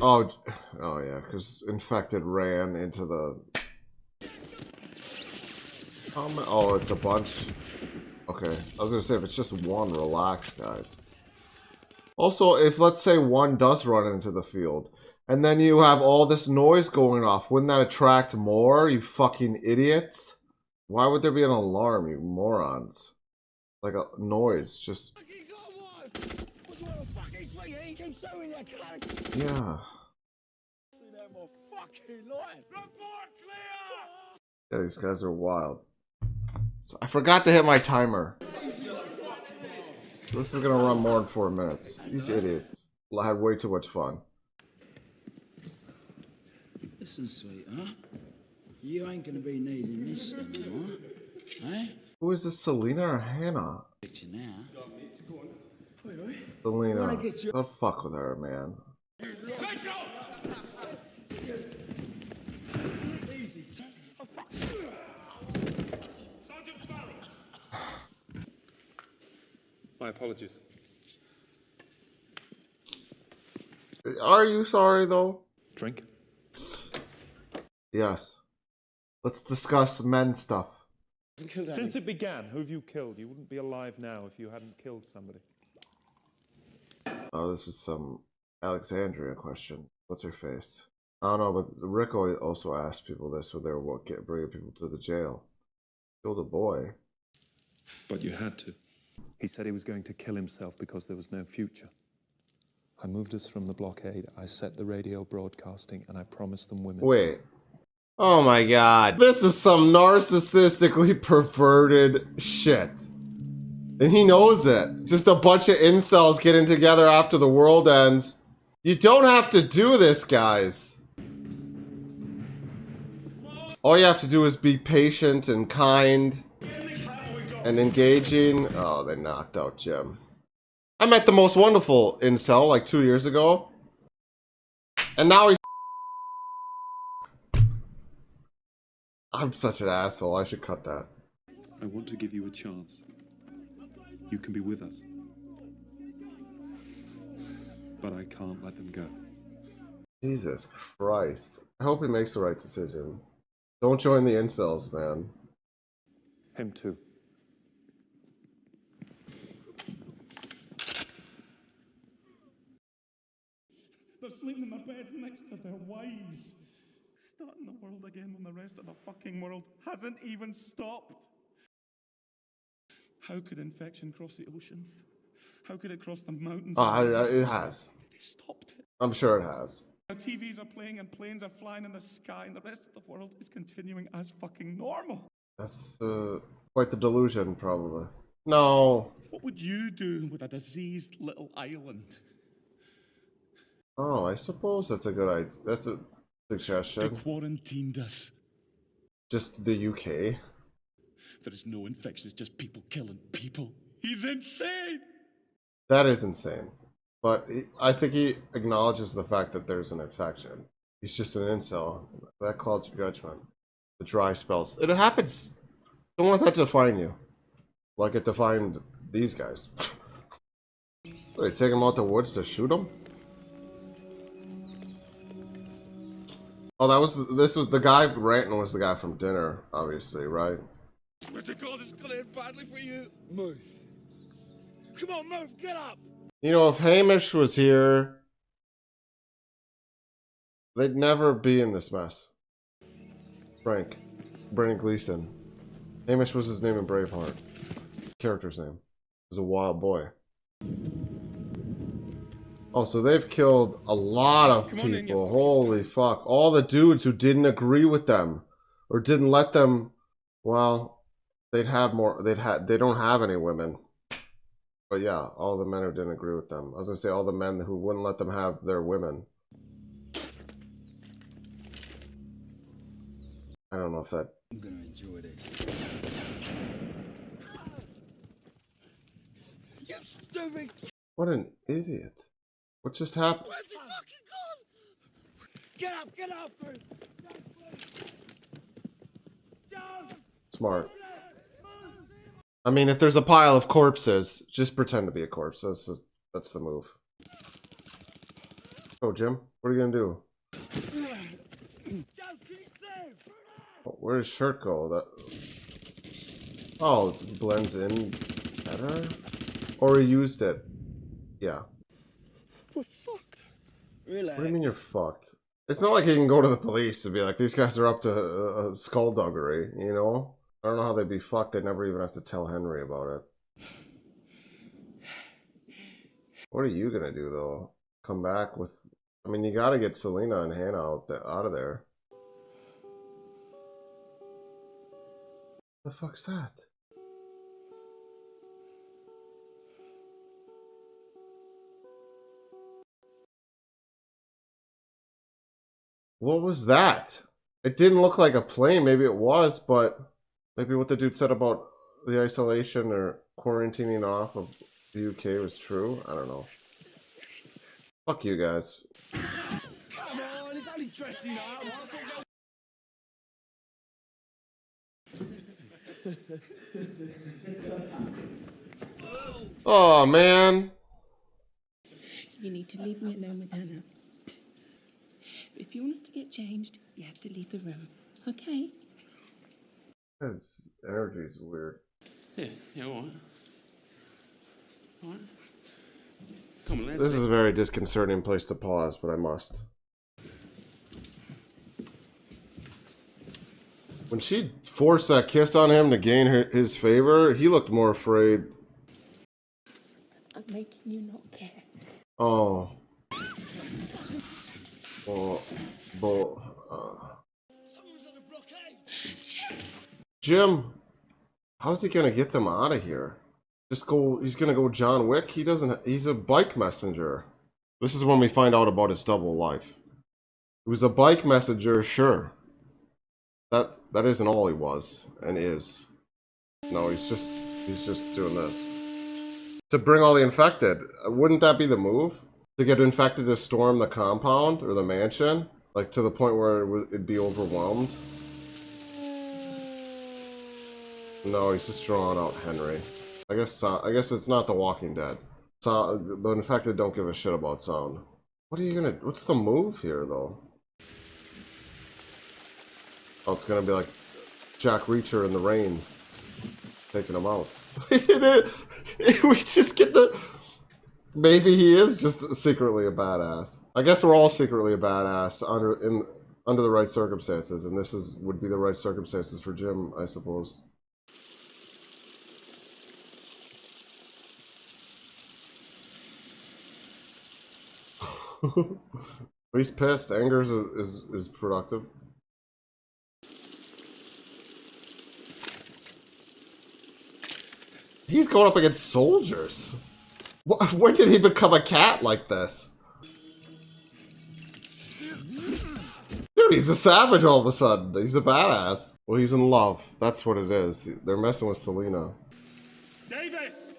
Oh yeah, because infected ran into the... Oh, it's a bunch. Okay, I was gonna say, if it's just one, relax, guys. Also, if let's say one does run into the field, and then you have all this noise going off, wouldn't that attract more, you fucking idiots? Why would there be an alarm, you morons? Like a noise, just... Yeah. Yeah, these guys are wild. So I forgot to hit my timer. This is gonna run more than 4 minutes. These idiots had way too much fun. Listen, sweetheart. You ain't gonna be needing this anymore, eh? Who is this, Selena or Hannah? Picture now. Selena. Don't fuck with her, man. Easy. My apologies. Are you sorry, though? Drink? Yes. Let's discuss men stuff. Since it began, who have you killed? You wouldn't be alive now if you hadn't killed somebody. Oh, this is some Alexandria question. What's her face? I don't know, but Rick also asked people this when they were bringing people to the jail. Killed a boy. But you had to. He said he was going to kill himself because there was no future. I moved us from the blockade, I set the radio broadcasting, and I promised them women. Wait. Oh my God. This is some narcissistically perverted shit. And he knows it. Just a bunch of incels getting together after the world ends. You don't have to do this, guys. All you have to do is be patient and kind. and engaging. Oh, they knocked out Jim. I met the most wonderful incel like 2 years ago. And now he's... I'm such an asshole. I should cut that. I want to give you a chance. You can be with us. But I can't let them go. Jesus Christ. I hope he makes the right decision. Don't join the incels, man. Him too. They're sleeping in their beds next to their wives. Starting the world again when the rest of the fucking world hasn't even stopped. How could infection cross the oceans? How could it cross the mountains? It has. They stopped it. I'm sure it has. Now TVs are playing and planes are flying in the sky and the rest of the world is continuing as fucking normal. That's quite the delusion, probably. No. What would you do with a diseased little island? Oh, I suppose that's a good idea. That's a suggestion. They quarantined us. Just the UK. There is no infection, it's just people killing people. He's insane! That is insane. But I think he acknowledges the fact that there's an infection. He's just an incel. That clouds your judgment. The dry spells. It happens. Don't let that define you. Like it defined these guys. They take him out the woods to shoot him? Oh, this was the guy ranting was the guy from dinner, obviously, right? Mr. God, it's gonna end badly for you. Move. Come on, move, get up! You know, if Hamish was here, they'd never be in this mess. Frank. Brendan Gleeson. Hamish was his name in Braveheart. Character's name. He was a wild boy. Oh, so they've killed a lot of people. Holy fuck. All the dudes who didn't agree with them. Or didn't let them... Well, they'd have more... They don't have any women. But yeah, all the men who didn't agree with them. I was gonna say all the men who wouldn't let them have their women. I don't know if that... I'm gonna enjoy this. You stupid! What an idiot. What just happened? Where's he fucking gone? Get up, dude! Down! Smart. I mean, if there's a pile of corpses, just pretend to be a corpse. That's the move. Oh, Jim, what are you gonna do? Oh, where does shirt go? Oh, it blends in better? Or he used it. Yeah. We're fucked. Relax. What do you mean you're fucked? It's not like he can go to the police and be like, these guys are up to skullduggery, you know? I don't know how they'd be fucked. They'd never even have to tell Henry about it. What are you gonna do, though? Come back with... I mean, you gotta get Selena and Hannah out of there. What the fuck's that? What was that? It didn't look like a plane. Maybe it was, but maybe what the dude said about the isolation or quarantining off of the UK was true. I don't know. Fuck you guys. Come on, it's only dressing up. Oh, man. You need to leave me alone with Hannah. If you want us to get changed, you have to leave the room. Okay? His energy is weird. Yeah, all right. All right. Come on, let's... This is a very disconcerting place to pause, but I must. When she forced that kiss on him to gain his favor, he looked more afraid. I'm making you not care. Oh. Jim, how's he gonna get them out of here? Just go, he's gonna go John Wick? He's a bike messenger. This is when we find out about his double life. He was a bike messenger, sure. That isn't all he was, and is. No, he's just He's just doing this. To bring all the infected. Wouldn't that be the move? To get infected to storm the compound or the mansion? Like to the point where it'd be overwhelmed? No, he's just drawing out Henry. I guess it's not The Walking Dead. So, the infected don't give a shit about sound. What are you gonna... What's the move here, though? Oh, it's gonna be like Jack Reacher in the rain. Taking him out. We just get the... Maybe he is just secretly a badass. I guess we're all secretly a badass under the right circumstances, and this would be the right circumstances for Jim, I suppose. He's pissed. Anger is productive. He's going up against soldiers. When did he become a cat like this? Dude, he's a savage all of a sudden. He's a badass. Well, he's in love. That's what it is. They're messing with Selena. Davis!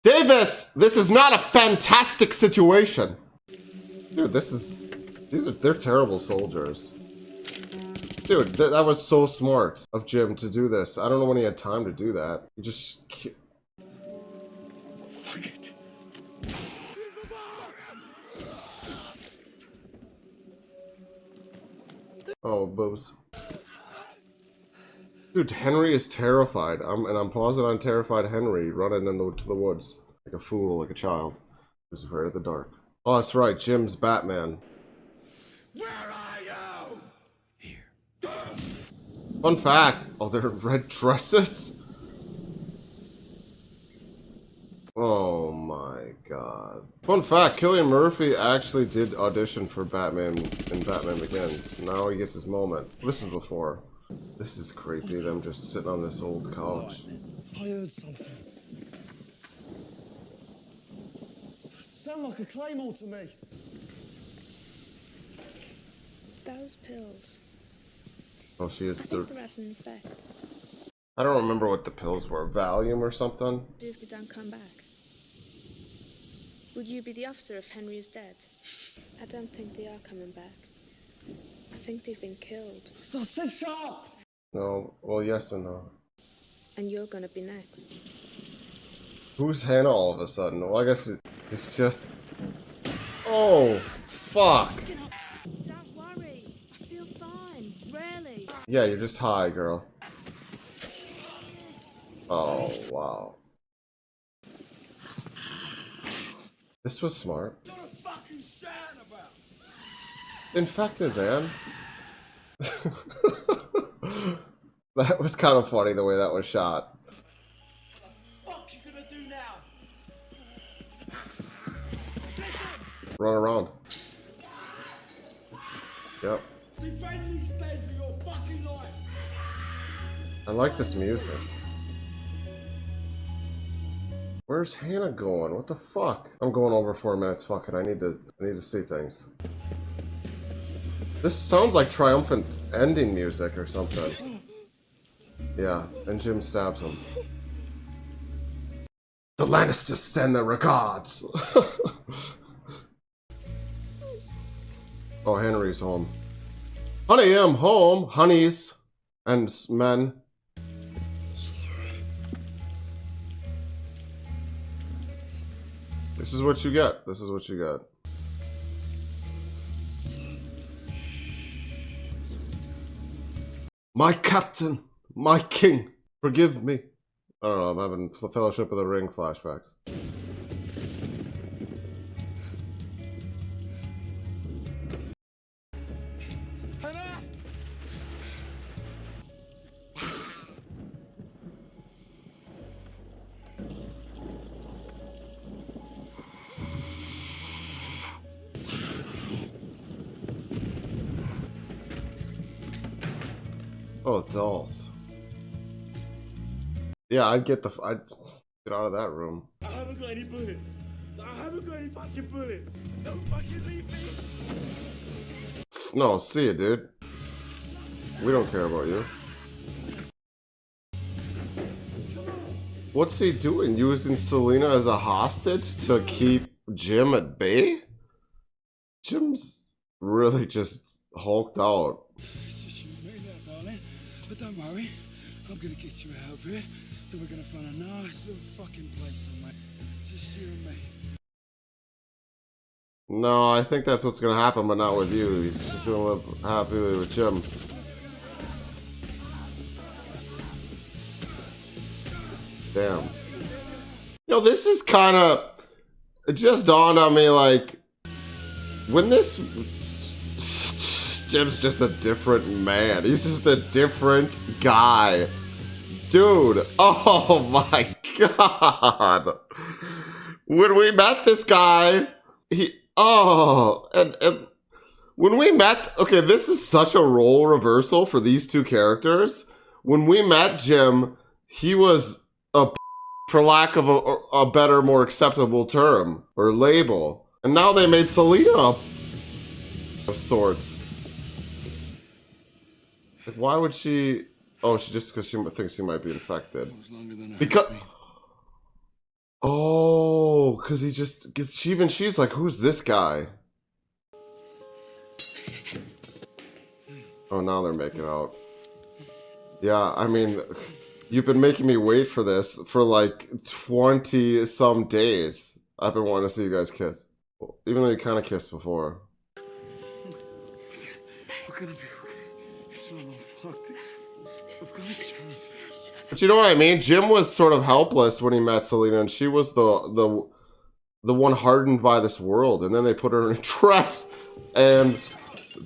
Davis! This is not a fantastic situation. Dude, they're terrible soldiers. Dude, that was so smart of Jim to do this. I don't know when he had time to do that. He just... Oh, boobs. Dude, Henry is terrified. I'm pausing on terrified Henry running into the woods. Like a fool, like a child. Who's afraid of the dark. Oh, that's right. Jim's Batman. Where are you? Here. Fun fact. Oh, they're in red dresses? Oh my god. Fun fact. Cillian Murphy actually did audition for Batman in Batman Begins. Now he gets his moment. This was before. This is creepy. Them just sitting on this old couch. I heard something. Sound like a claymore to me. Those pills. Oh, she is. I think they're having an effect. I don't remember what the pills were. Valium or something? Do if they don't come back. Would you be the officer if Henry is dead? I don't think they are coming back. I think they've been killed. Sausage sharp! No. Well, yes and no. And you're gonna be next. Who's Hannah all of a sudden? Well, I guess it's just... Oh, fuck. Don't worry. I feel fine. Really. Yeah, you're just high, girl. Oh, wow. This was smart. What are fucking shouting about? Infected, man. That was kind of funny the way that was shot. What you gonna do now? Run around. Yep. Defend these stairs with your fucking life. I like this music. Where's Hannah going? What the fuck? I'm going over 4 minutes. Fuck it. I need to see things. This sounds like triumphant ending music or something. Yeah, and Jim stabs him. The Lannisters send their regards. Oh, Henry's home. Honey, I'm home. Honeys and men. This is what you get. This is what you get. My captain, my king, forgive me. I don't know, I'm having Fellowship of the Ring flashbacks. Oh, dolls. Yeah, I'd get out of that room. I haven't got any bullets. I haven't got any fucking bullets. Don't fucking leave me. No, see it, dude. We don't care about you. What's he doing? Using Selena as a hostage to keep Jim at bay? Jim's really just hulked out. It's just you and me there, darling. But don't worry, I'm gonna get you out of here. Then we're gonna find a nice little fucking place somewhere. Just you and me. No, I think that's what's gonna happen, but not with you. He's just gonna live happily with Jim. Damn. You know, this is kind of... It just dawned on me, like... When this... Jim's just a different man. He's just a different guy. Dude. Oh my god. When we met this guy... And when we met... Okay, this is such a role reversal for these two characters. When we met Jim, he was a... For lack of a better, more acceptable term or label. And now they made Selena of sorts. Like, why would she... Oh, she just because she thinks he might be infected. Because... Oh, because he just... Cause even she's like, who's this guy? Oh, now they're making out. Yeah, I mean... You've been making me wait for this for like 20 some days. I've been wanting to see you guys kiss. Even though you kind of kissed before. We're gonna be okay. It's all fucked. We've got a chance. But you know what I mean? Jim was sort of helpless when he met Selena, and she was the one hardened by this world. And then they put her in a dress and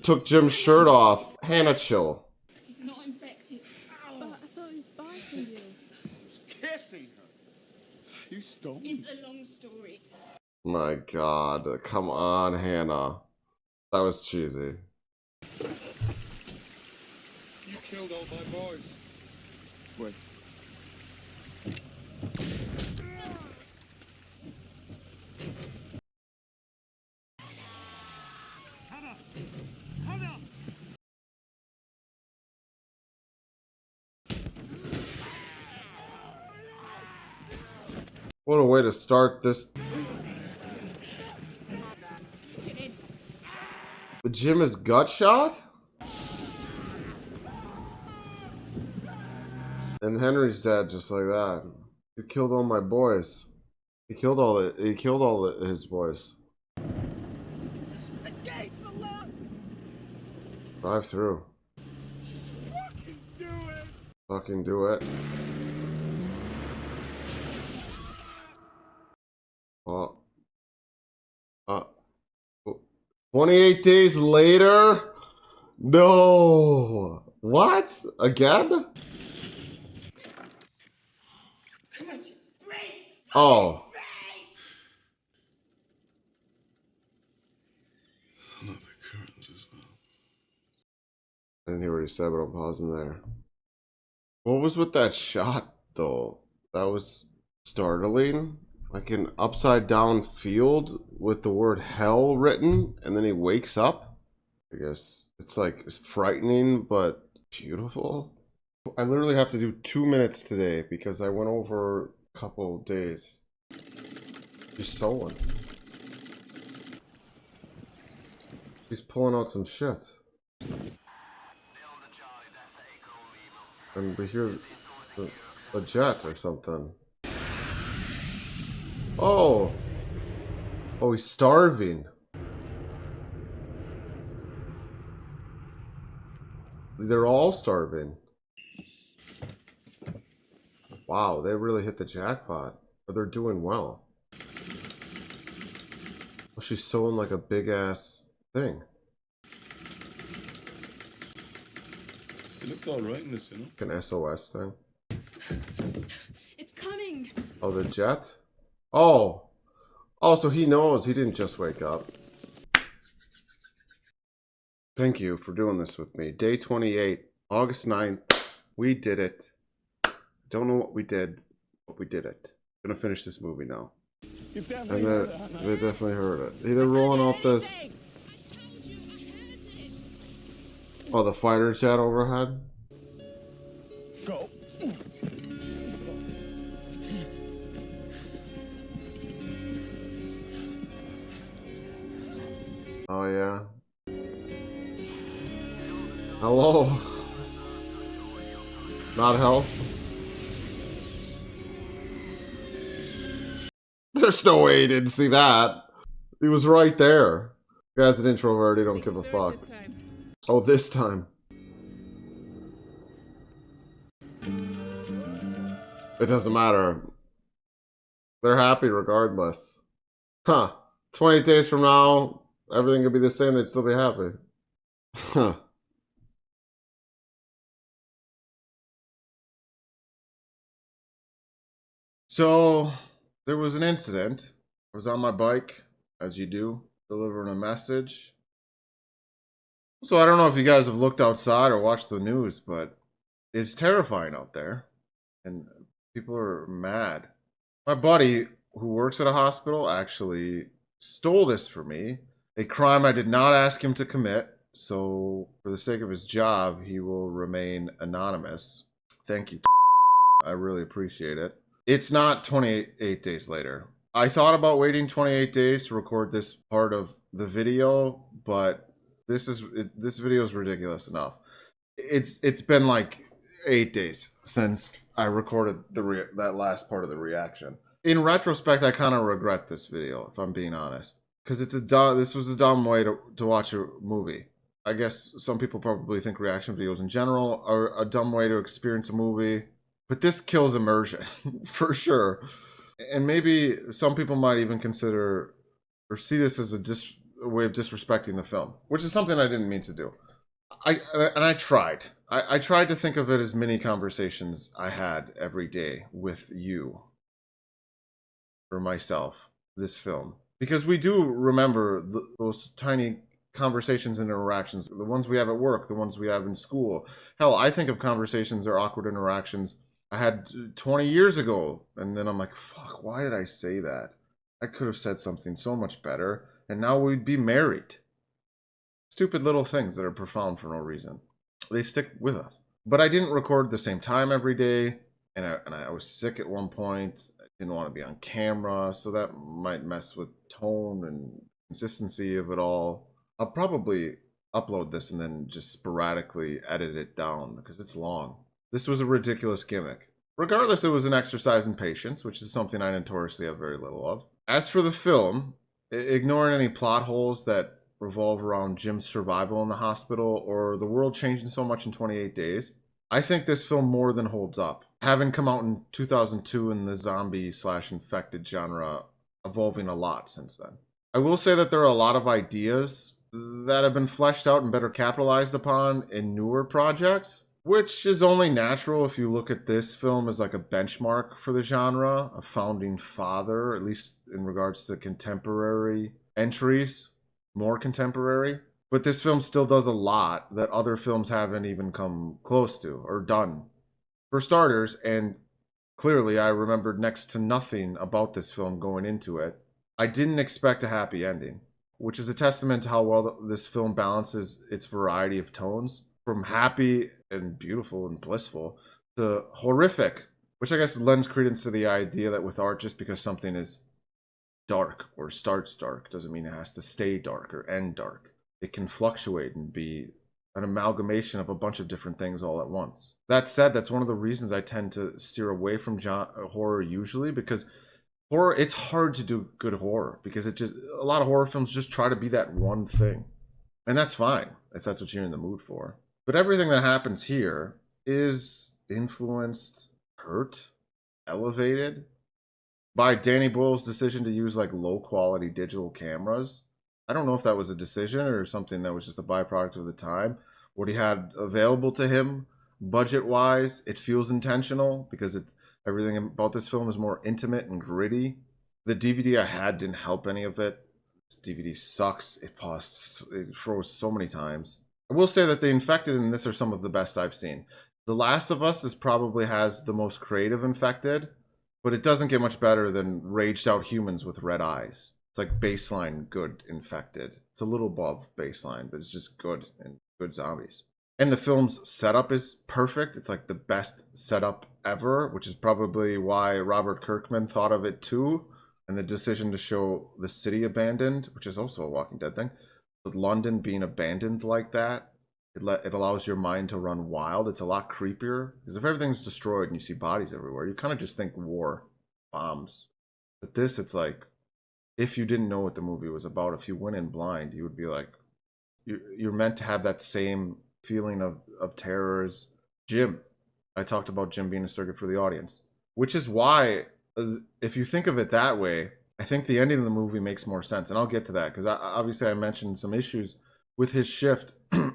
took Jim's shirt off. Hannah, chill. He's not infected. But I thought he was biting you. Kissing her. You stoned. It's a long story. My god, come on, Hannah. That was cheesy. You killed all my boys. Wait. What a way to start this. But Jim is gut shot? And Henry's dead just like that. You killed all my boys. He killed all his boys. The gates are locked! Drive through. Fucking do it! Fucking do it. Well, 28 days later? No. What? Again? Oh. I love the curtains as well. I didn't hear what he said, but I'm pausing there. What was with that shot, though? That was startling. Like an upside down field with the word hell written, and then he wakes up. I guess it's like it's frightening, but beautiful. I literally have to do 2 minutes today because I went over a couple of days. He's sewing. He's pulling out some shit. And we hear a jet or something. Oh! Oh, he's starving. They're all starving. Wow, they really hit the jackpot. But they're doing well. Oh, she's sewing like a big ass thing. It looked alright in this, you know? Like an SOS thing. It's coming. Oh, the jet? Oh. Oh, so he knows he didn't just wake up. Thank you for doing this with me. Day 28, August 9th. We did it. Don't know what we did, but we did it. Gonna finish this movie now. You've definitely And heard that, they definitely heard it. They're rolling out this... Oh, the fighter jet overhead? Go. Oh, yeah. Hello? Not help? There's no way he didn't see that. He was right there. Guy's an introvert, he don't give a fuck. Oh, this time. It doesn't matter. They're happy regardless. Huh. 28 days from now, everything could be the same, they'd still be happy. Huh. So, there was an incident. I was on my bike, as you do, delivering a message. So I don't know if you guys have looked outside or watched the news, but it's terrifying out there. And people are mad. My buddy, who works at a hospital, actually stole this from me. A crime I did not ask him to commit. So, for the sake of his job, he will remain anonymous. Thank you. I really appreciate it. It's not 28 days later. I thought about waiting 28 days to record this part of the video, but this video is ridiculous enough. It's been like 8 days since I recorded that last part of the reaction. In retrospect, I kind of regret this video, if I'm being honest, because this was a dumb way to watch a movie. I guess some people probably think reaction videos in general are a dumb way to experience a movie, but this kills immersion for sure. And maybe some people might even consider or see this as a way of disrespecting the film, which is something I didn't mean to do. I tried. I tried to think of it as mini conversations I had every day with you or myself, this film. Because we do remember those tiny conversations and interactions, the ones we have at work, the ones we have in school. Hell, I think of conversations or awkward interactions I had 20 years ago, and then I'm like, fuck, why did I say that? I could have said something so much better, and now we'd be married. Stupid little things that are profound for no reason. They stick with us. But I didn't record the same time every day, and I was sick at one point. I didn't want to be on camera, so that might mess with tone and consistency of it all. I'll probably upload this and then just sporadically edit it down because it's long. This was a ridiculous gimmick. Regardless, it was an exercise in patience, which is something I notoriously have very little of. As for the film, ignoring any plot holes that revolve around Jim's survival in the hospital or the world changing so much in 28 days, I think this film more than holds up. Having come out in 2002 in the zombie/infected genre, evolving a lot since then. I will say that there are a lot of ideas that have been fleshed out and better capitalized upon in newer projects, which is only natural if you look at this film as like a benchmark for the genre, a founding father, at least in regards to contemporary entries, more contemporary. But this film still does a lot that other films haven't even come close to or done. For starters, and clearly I remembered next to nothing about this film going into it, I didn't expect a happy ending, which is a testament to how well this film balances its variety of tones, from happy and beautiful and blissful to horrific, which I guess lends credence to the idea that with art, just because something is dark or starts dark doesn't mean it has to stay dark or end dark. It can fluctuate and be an amalgamation of a bunch of different things all at once. That said, that's one of the reasons I tend to steer away from horror usually, because horror, it's hard to do good horror because a lot of horror films just try to be that one thing. And that's fine if that's what you're in the mood for. But everything that happens here is influenced, hurt, elevated by Danny Boyle's decision to use like low quality digital cameras. I don't know if that was a decision or something that was just a byproduct of the time. What he had available to him, budget wise, it feels intentional because everything about this film is more intimate and gritty. The DVD I had didn't help any of it. This DVD sucks. It froze so many times. I will say that the infected in this are some of the best I've seen. The Last of Us probably has the most creative infected, but it doesn't get much better than raged out humans with red eyes. It's like baseline good infected. It's a little above baseline, but it's just good and good zombies. And the film's setup is perfect. It's like the best setup ever, which is probably why Robert Kirkman thought of it too. And the decision to show the city abandoned, which is also a Walking Dead thing, with London being abandoned like that, it allows your mind to run wild. It's a lot creepier, because if everything's destroyed and you see bodies everywhere, you kind of just think war, bombs. But this, it's like, if you didn't know what the movie was about, if you went in blind, you would be like, you're meant to have that same feeling of terror as Jim. I talked about Jim being a surrogate for the audience, which is why, if you think of it that way, I think the ending of the movie makes more sense. And I'll get to that, because obviously I mentioned some issues with his shift,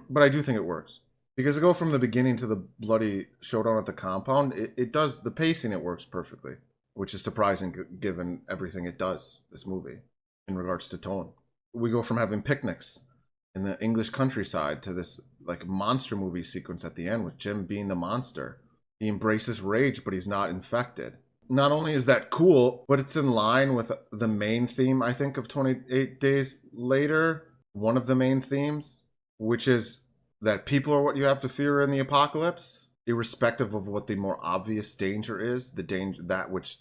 but I do think it works. Because to go from the beginning to the bloody showdown at the compound, it does, the pacing, it works perfectly, which is surprising given everything it does, this movie, in regards to tone. We go from having picnics in the English countryside to this like monster movie sequence at the end with Jim being the monster. He embraces rage, but he's not infected. Not only is that cool, but it's in line with the main theme, I think, of 28 Days Later. One of the main themes, which is that people are what you have to fear in the apocalypse, irrespective of what the more obvious danger is, the danger, that which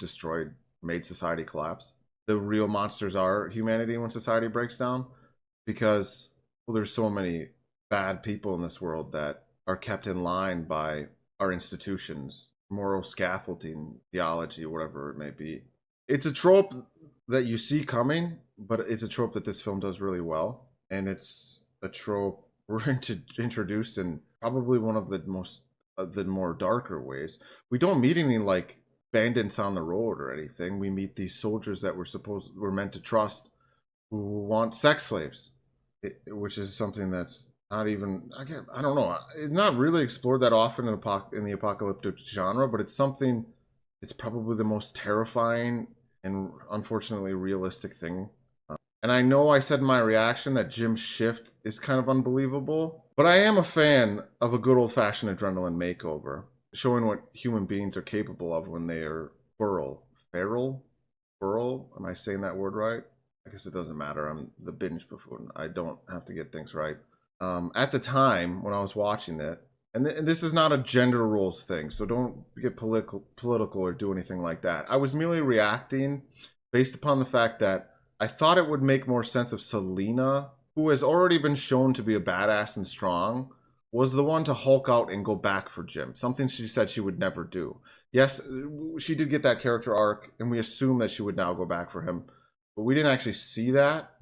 made society collapse. The real monsters are humanity when society breaks down, because, well, there's so many bad people in this world that are kept in line by our institutions, moral scaffolding, theology, whatever it may be. It's a trope that you see coming, but it's a trope that this film does really well. And it's a trope we're introduced in probably one of the more darker ways. We don't meet any like bandits on the road or anything. We meet these soldiers that we're meant to trust, who want sex slaves, which is something that's not even, I don't know, it's not really explored that often in the apocalyptic genre, but it's something, it's probably the most terrifying and unfortunately realistic thing. And I know I said in my reaction that Jim's shift is kind of unbelievable, but I am a fan of a good old-fashioned adrenaline makeover, showing what human beings are capable of when they are feral? Am I saying that word right? I guess it doesn't matter. I'm the Binge Buffoon. I don't have to get things right. At the time when I was watching it, and this is not a gender roles thing, so don't get political or do anything like that. I was merely reacting based upon the fact that I thought it would make more sense if Selena, who has already been shown to be a badass and strong, was the one to Hulk out and go back for Jim. Something she said she would never do. Yes, she did get that character arc, and we assume that she would now go back for him. But we didn't actually see that.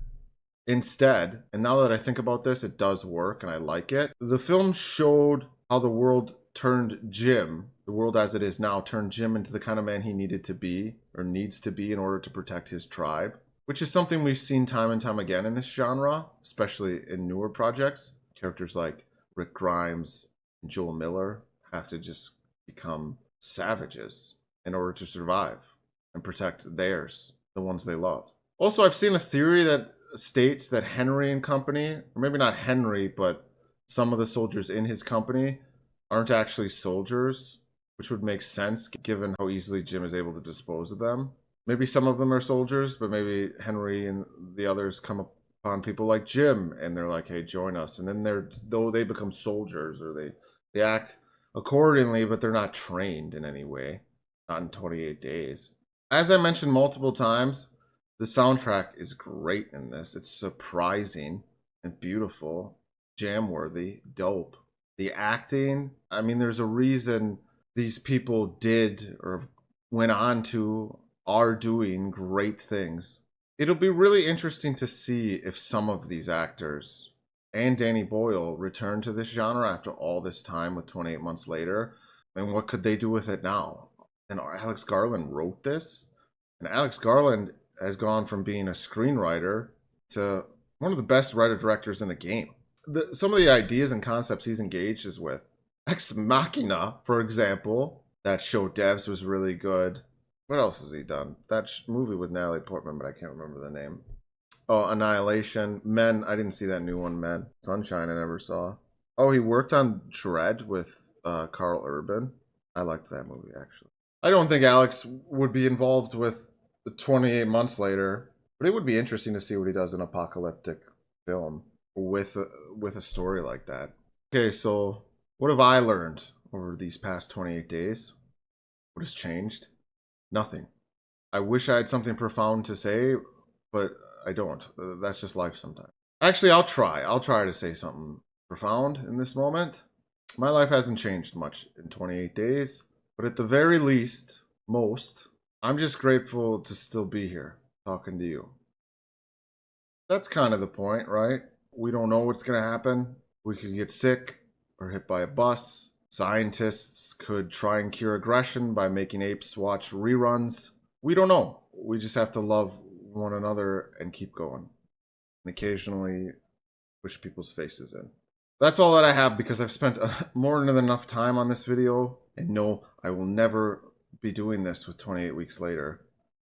Instead, and now that I think about this, it does work, and I like it. The film showed how the world turned Jim, the world as it is now, turned Jim into the kind of man he needed to be, or needs to be, in order to protect his tribe. Which is something we've seen time and time again in this genre, especially in newer projects. Characters like Rick Grimes and Joel Miller have to just become savages in order to survive and protect theirs, the ones they love. Also, I've seen a theory that states that Henry and company, or maybe not Henry, but some of the soldiers in his company aren't actually soldiers, which would make sense given how easily Jim is able to dispose of them. Maybe some of them are soldiers, but maybe Henry and the others come upon people like Jim, and they're like, hey, join us. And then they become soldiers, or they act accordingly, but they're not trained in any way. Not in 28 Days. As I mentioned multiple times, the soundtrack is great in this. It's surprising and beautiful, jam-worthy, dope. The acting, I mean, there's a reason these people did or went on to are doing great things. It'll be really interesting to see if some of these actors and Danny Boyle return to this genre after all this time with 28 Months Later. And what could they do with it now? And Alex Garland wrote this. And Alex Garland has gone from being a screenwriter to one of the best writer-directors in the game. Some of the ideas and concepts he's engaged is with. Ex Machina, for example, that show Devs was really good. What else has he done? That movie with Natalie Portman, but I can't remember the name. Oh, Annihilation. Men, I didn't see that new one, Men. Sunshine, I never saw. Oh, he worked on Dread with Carl Urban. I liked that movie, actually. I don't think Alex would be involved with 28 Months Later, but it would be interesting to see what he does in an apocalyptic film with a story like that. Okay, so what have I learned over these past 28 days? What has changed? Nothing. I wish I had something profound to say, but I don't. That's just life sometimes. Actually, I'll try. I'll try to say something profound in this moment. My life hasn't changed much in 28 days, but at the very least, I'm just grateful to still be here talking to you. That's kind of the point, right? We don't know what's going to happen. We could get sick or hit by a bus. Scientists could try and cure aggression by making apes watch reruns. We don't know. We just have to love one another and keep going. And occasionally push people's faces in. That's all that I have because I've spent more than enough time on this video. And no, I will never be doing this with 28 weeks later.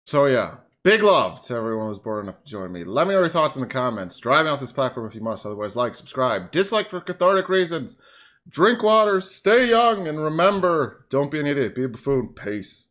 So yeah, big love to everyone who's bored enough to join me. Let me know your thoughts in the comments. Drive me off this platform if you must. Otherwise, like, subscribe, dislike for cathartic reasons. Drink water, stay young, and remember, don't be an idiot, be a buffoon. Peace.